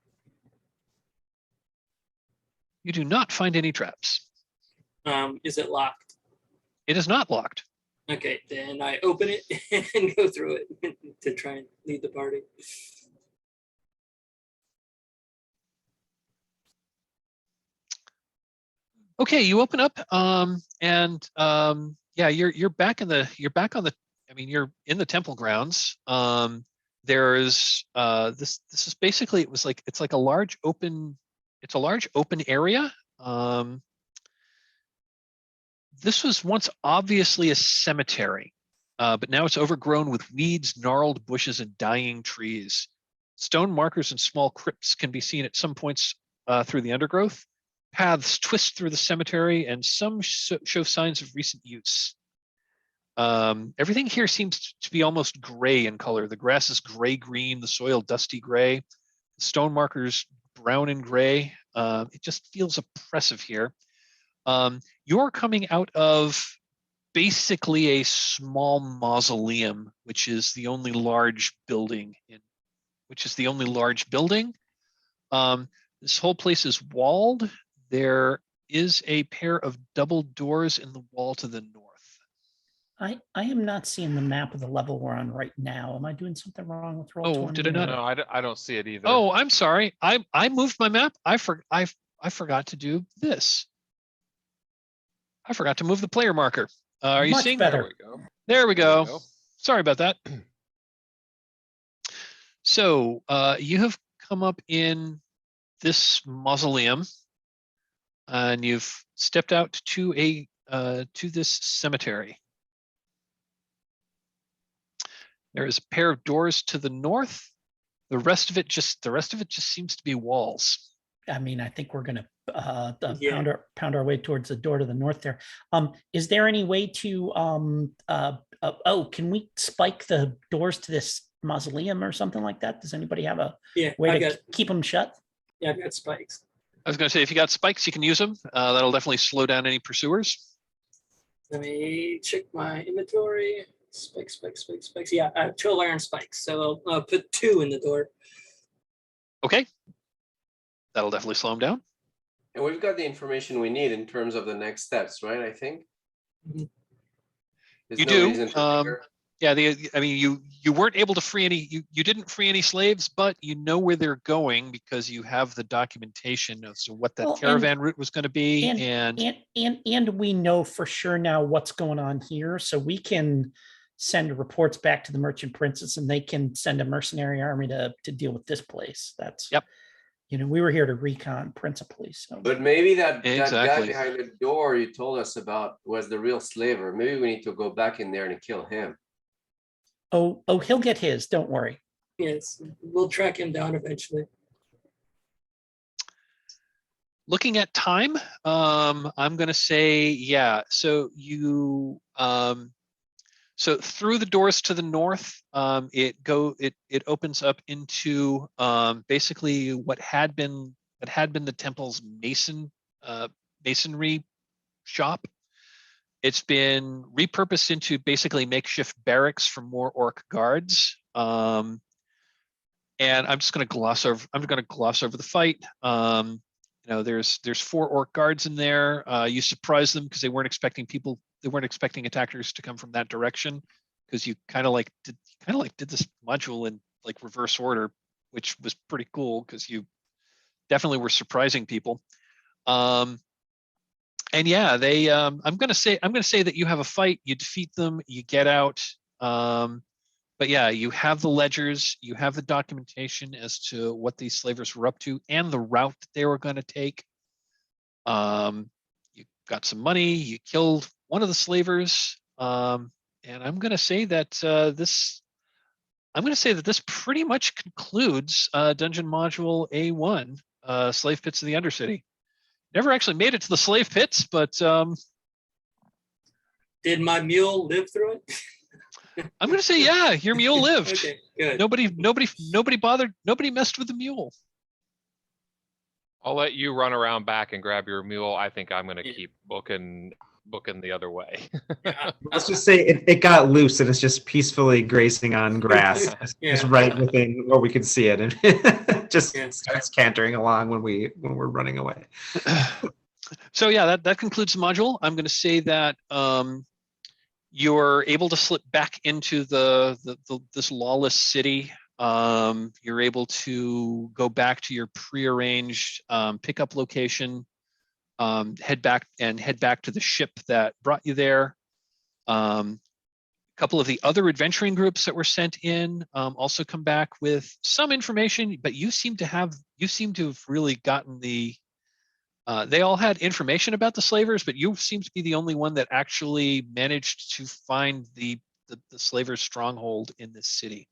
You do not find any traps. Is it locked? It is not locked. Okay, then I open it and go through it to try and lead the party. Okay, you open up, yeah, you're back on the. I mean, you're in the temple grounds. There's this is basically, it's like a large open. It's a large open area. This was once obviously a cemetery, but now it's overgrown with weeds, gnarled bushes, and dying trees. Stone markers and small crypts can be seen at some points through the undergrowth. Paths twist through the cemetery, and some show signs of recent use. Everything here seems to be almost gray in color. The grass is gray-green, the soil dusty gray, the stone markers brown and gray. It just feels oppressive here. You're coming out of basically a small mausoleum, which is the only large building. This whole place is walled. There is a pair of double doors in the wall to the north. I am not seeing the map of the level we're on right now. Am I doing something wrong with roll? Oh, did I not? No, I don't see it either. Oh, I'm sorry. I moved my map. I forgot to do this. I forgot to move the player marker. Are you Much seeing? better. There we go. There we There go. we go. Sorry about that. So you have come up in this mausoleum, and you've stepped out to this cemetery. There is a pair of doors to the north. The rest of it just seems to be walls. I mean, I think we're gonna Yeah. pound our way towards the door to the north there. Is there any way to can we spike the doors to this mausoleum or something like that? Does anybody have a Yeah, way to keep them shut? Yeah, I've got spikes. I was going to say, if you got spikes, you can use them. That'll definitely slow down any pursuers. Let me check my inventory. Spikes. Yeah, I have 12 iron spikes. So I'll put 2 in the door. Okay. That'll definitely slow them down. And we've got the information we need in terms of the next steps, right? I think. Mhm. There's You no do, reason to linger. Yeah, I mean, you weren't able to free any. You didn't free any slaves, but you know where they're going because you have the documentation as to what that Well, caravan route was going to be, and we know for sure now what's going on here, so we can send reports back to the merchant princes, and they can send a mercenary army to deal with this place. That's Yep. You know, we were here to recon principally. So, But maybe that guy Exactly. behind the door you told us about was the real slaver. Maybe we need to go back in there and kill him. oh, he'll get his. Don't worry. Yes, we'll track him down eventually. Looking at time, I'm going to say, yeah. So So through the doors to the north, it opens up into basically what had been the temple's masonry shop. It's been repurposed into basically makeshift barracks for more orc guards. And I'm just going to gloss over. I'm going to gloss over the fight. There's 4 orc guards in there. You surprise them because they weren't expecting attackers to come from that direction, because you kind of like did this module in like reverse order, which was pretty cool because you definitely were surprising people. And yeah, I'm gonna say that you have a fight, you defeat them, you get out. But yeah, you have the ledgers, you have the documentation as to what these slavers were up to and the route that they were going to take. You got some money, you killed one of the slavers, and I'm going to say that this pretty much concludes Dungeon Module A1, Slave Pits of the Undercity. Never actually made it to the slave pits, but did my mule live through it? I'm going to say, yeah, your mule lived. Okay, good. Nobody bothered. Nobody messed with the mule. I'll let you run around back and grab your mule. I think I'm going to keep booking the other way. Let's just say it got loose and it's just peacefully grazing on grass, just right within where we could see it, and just starts cantering along when we're running away. So yeah, that concludes the module. I'm going to say that you're able to slip back into this lawless city. You're able to go back to your prearranged pickup location, head back to the ship that brought you there. A couple of the other adventuring groups that were sent in also come back with some information, but you seem to have really gotten they all had information about the slavers, but you seem to be the only one that actually managed to find the slavers' stronghold in this city.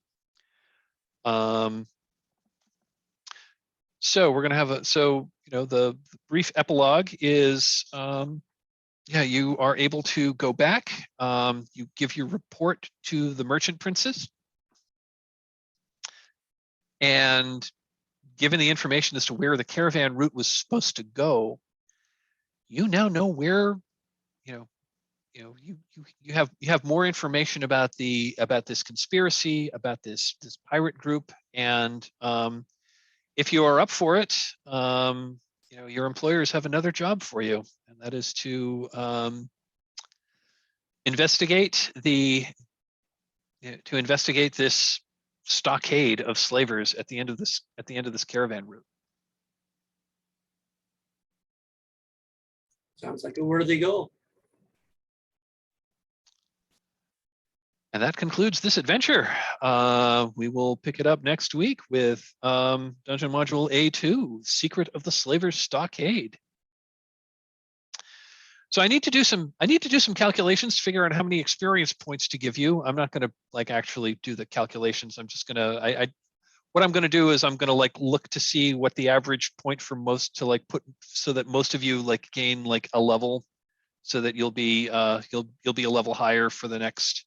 So we're going to have the brief epilogue is, you are able to go back. You give your report to the merchant princes, and given the information as to where the caravan route was supposed to go, you now know where, you have more information about this conspiracy, about this pirate group, and if you are up for it, your employers have another job for you, and that is to investigate this stockade of slavers at the end of this caravan route. Sounds like a worthy goal. And that concludes this adventure. We will pick it up next week with Dungeon Module A2, Secret of the Slavers Stockade. So I need to do some calculations to figure out how many experience points to give you. I'm not going to actually do the calculations. I'm just going to what I'm going to do is I'm going to look to see what the average point for most to put, so that most of you gain a level, so that you'll be a level higher for the next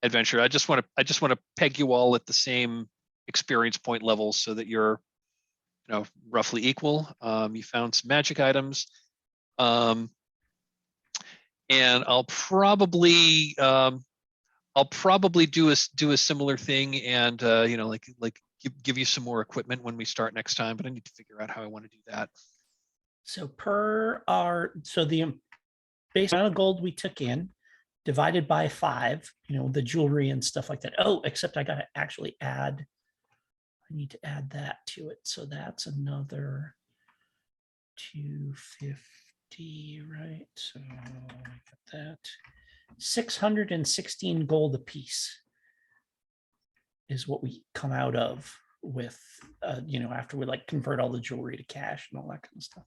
adventure. I just want to peg you all at the same experience point levels so that you're roughly equal. You found some magic items, and I'll probably do a similar thing, and give you some more equipment when we start next time, but I need to figure out how I want to do that. So the base amount of gold we took in divided by 5, the jewelry and stuff like that. Oh, except I got to actually I need to add that to it. So that's another 250, right? So I got that. 616 gold a piece is what we come out of with, after we convert all the jewelry to cash and all that kind of stuff.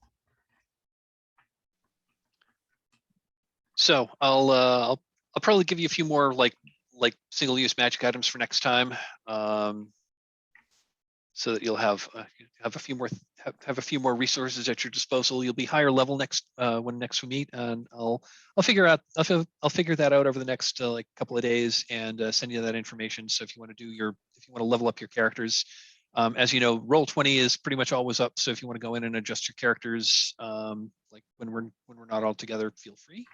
So I'll probably give you a few more single-use magic items for next time. so that you'll have a few more have a few more resources at your disposal. You'll be higher level next when next we meet, and I'll figure that out over the next like couple of days and send you that information. So if you want to level up your characters, as you know, Roll20 is pretty much always up. So if you want to go in and adjust your characters, like when we're not all together, feel free.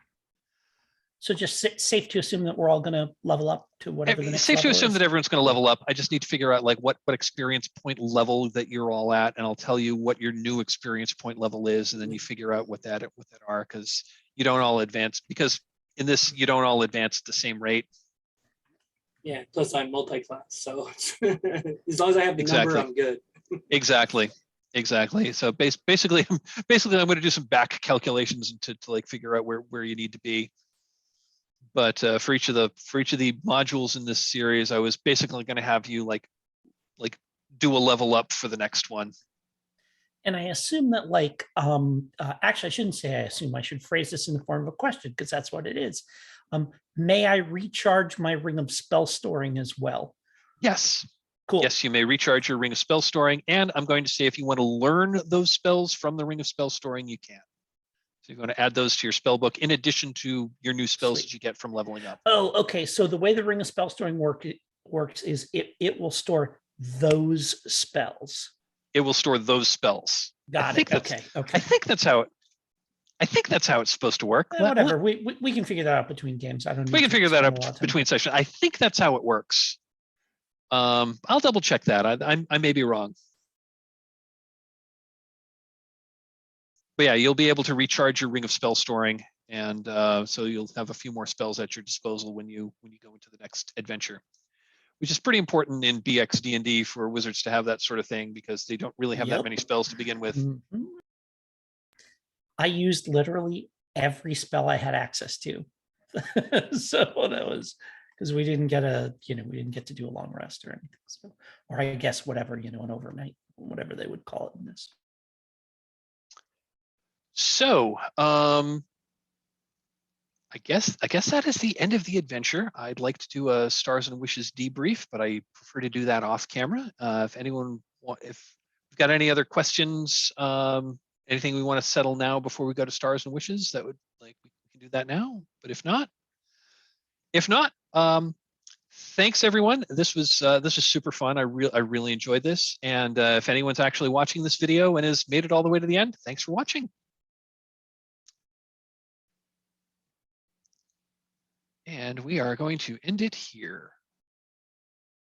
So just safe to assume that we're all going to level up to whatever the next Safe to level assume is? that everyone's going to level up. I just need to figure out like what experience point level that you're all at, and I'll tell you what your new experience point level is, and then you figure out what that are, because you don't all advance, because in this you don't all advance at the same rate. Yeah, plus I'm multi-class, so as long as I have the number, I'm good. Exactly. So basically I'm going to do some back calculations to like figure out where you need to be. But for each of the modules in this series, I was basically going to have you like do a level up for the next one. And I assume that like, actually, I shouldn't say I assume, I should phrase this in the form of a question, because that's what it is. May I recharge my ring of spell storing as well? Yes. Cool. Yes, you may recharge your ring of spell storing, and I'm going to say if you want to learn those spells from the ring of spell storing, you can. So you're going to add those to your spell book in addition to your new spells Sweet. that you get from leveling up. Oh, okay. So the way the ring of spell storing works is it will store those spells. It will store those spells. Got it. Okay. I think that's how it's supposed to work. Whatever. We can figure that out between games. I don't. We can figure that out between sessions. I think that's how it works. I'll double check that. I may be wrong. But yeah, you'll be able to recharge your ring of spell storing, and so you'll have a few more spells at your disposal when you go into the next adventure, which is pretty important in BX D&D for wizards to have that sort of thing, because they don't really have that many spells to begin with. Mm-hmm. I used literally every spell I had access to. So that was because we didn't get to do a long rest or anything. So, or I guess whatever, an overnight, whatever they would call it in this. So I guess that is the end of the adventure. I'd like to do a Stars and Wishes debrief, but I prefer to do that off camera. If you've got any other questions, anything we want to settle now before we go to Stars and Wishes, that would we can do that now. But if not, thanks everyone. This was super fun. I really enjoyed this. And if anyone's actually watching this video and has made it all the way to the end, thanks for watching. And we are going to end it here.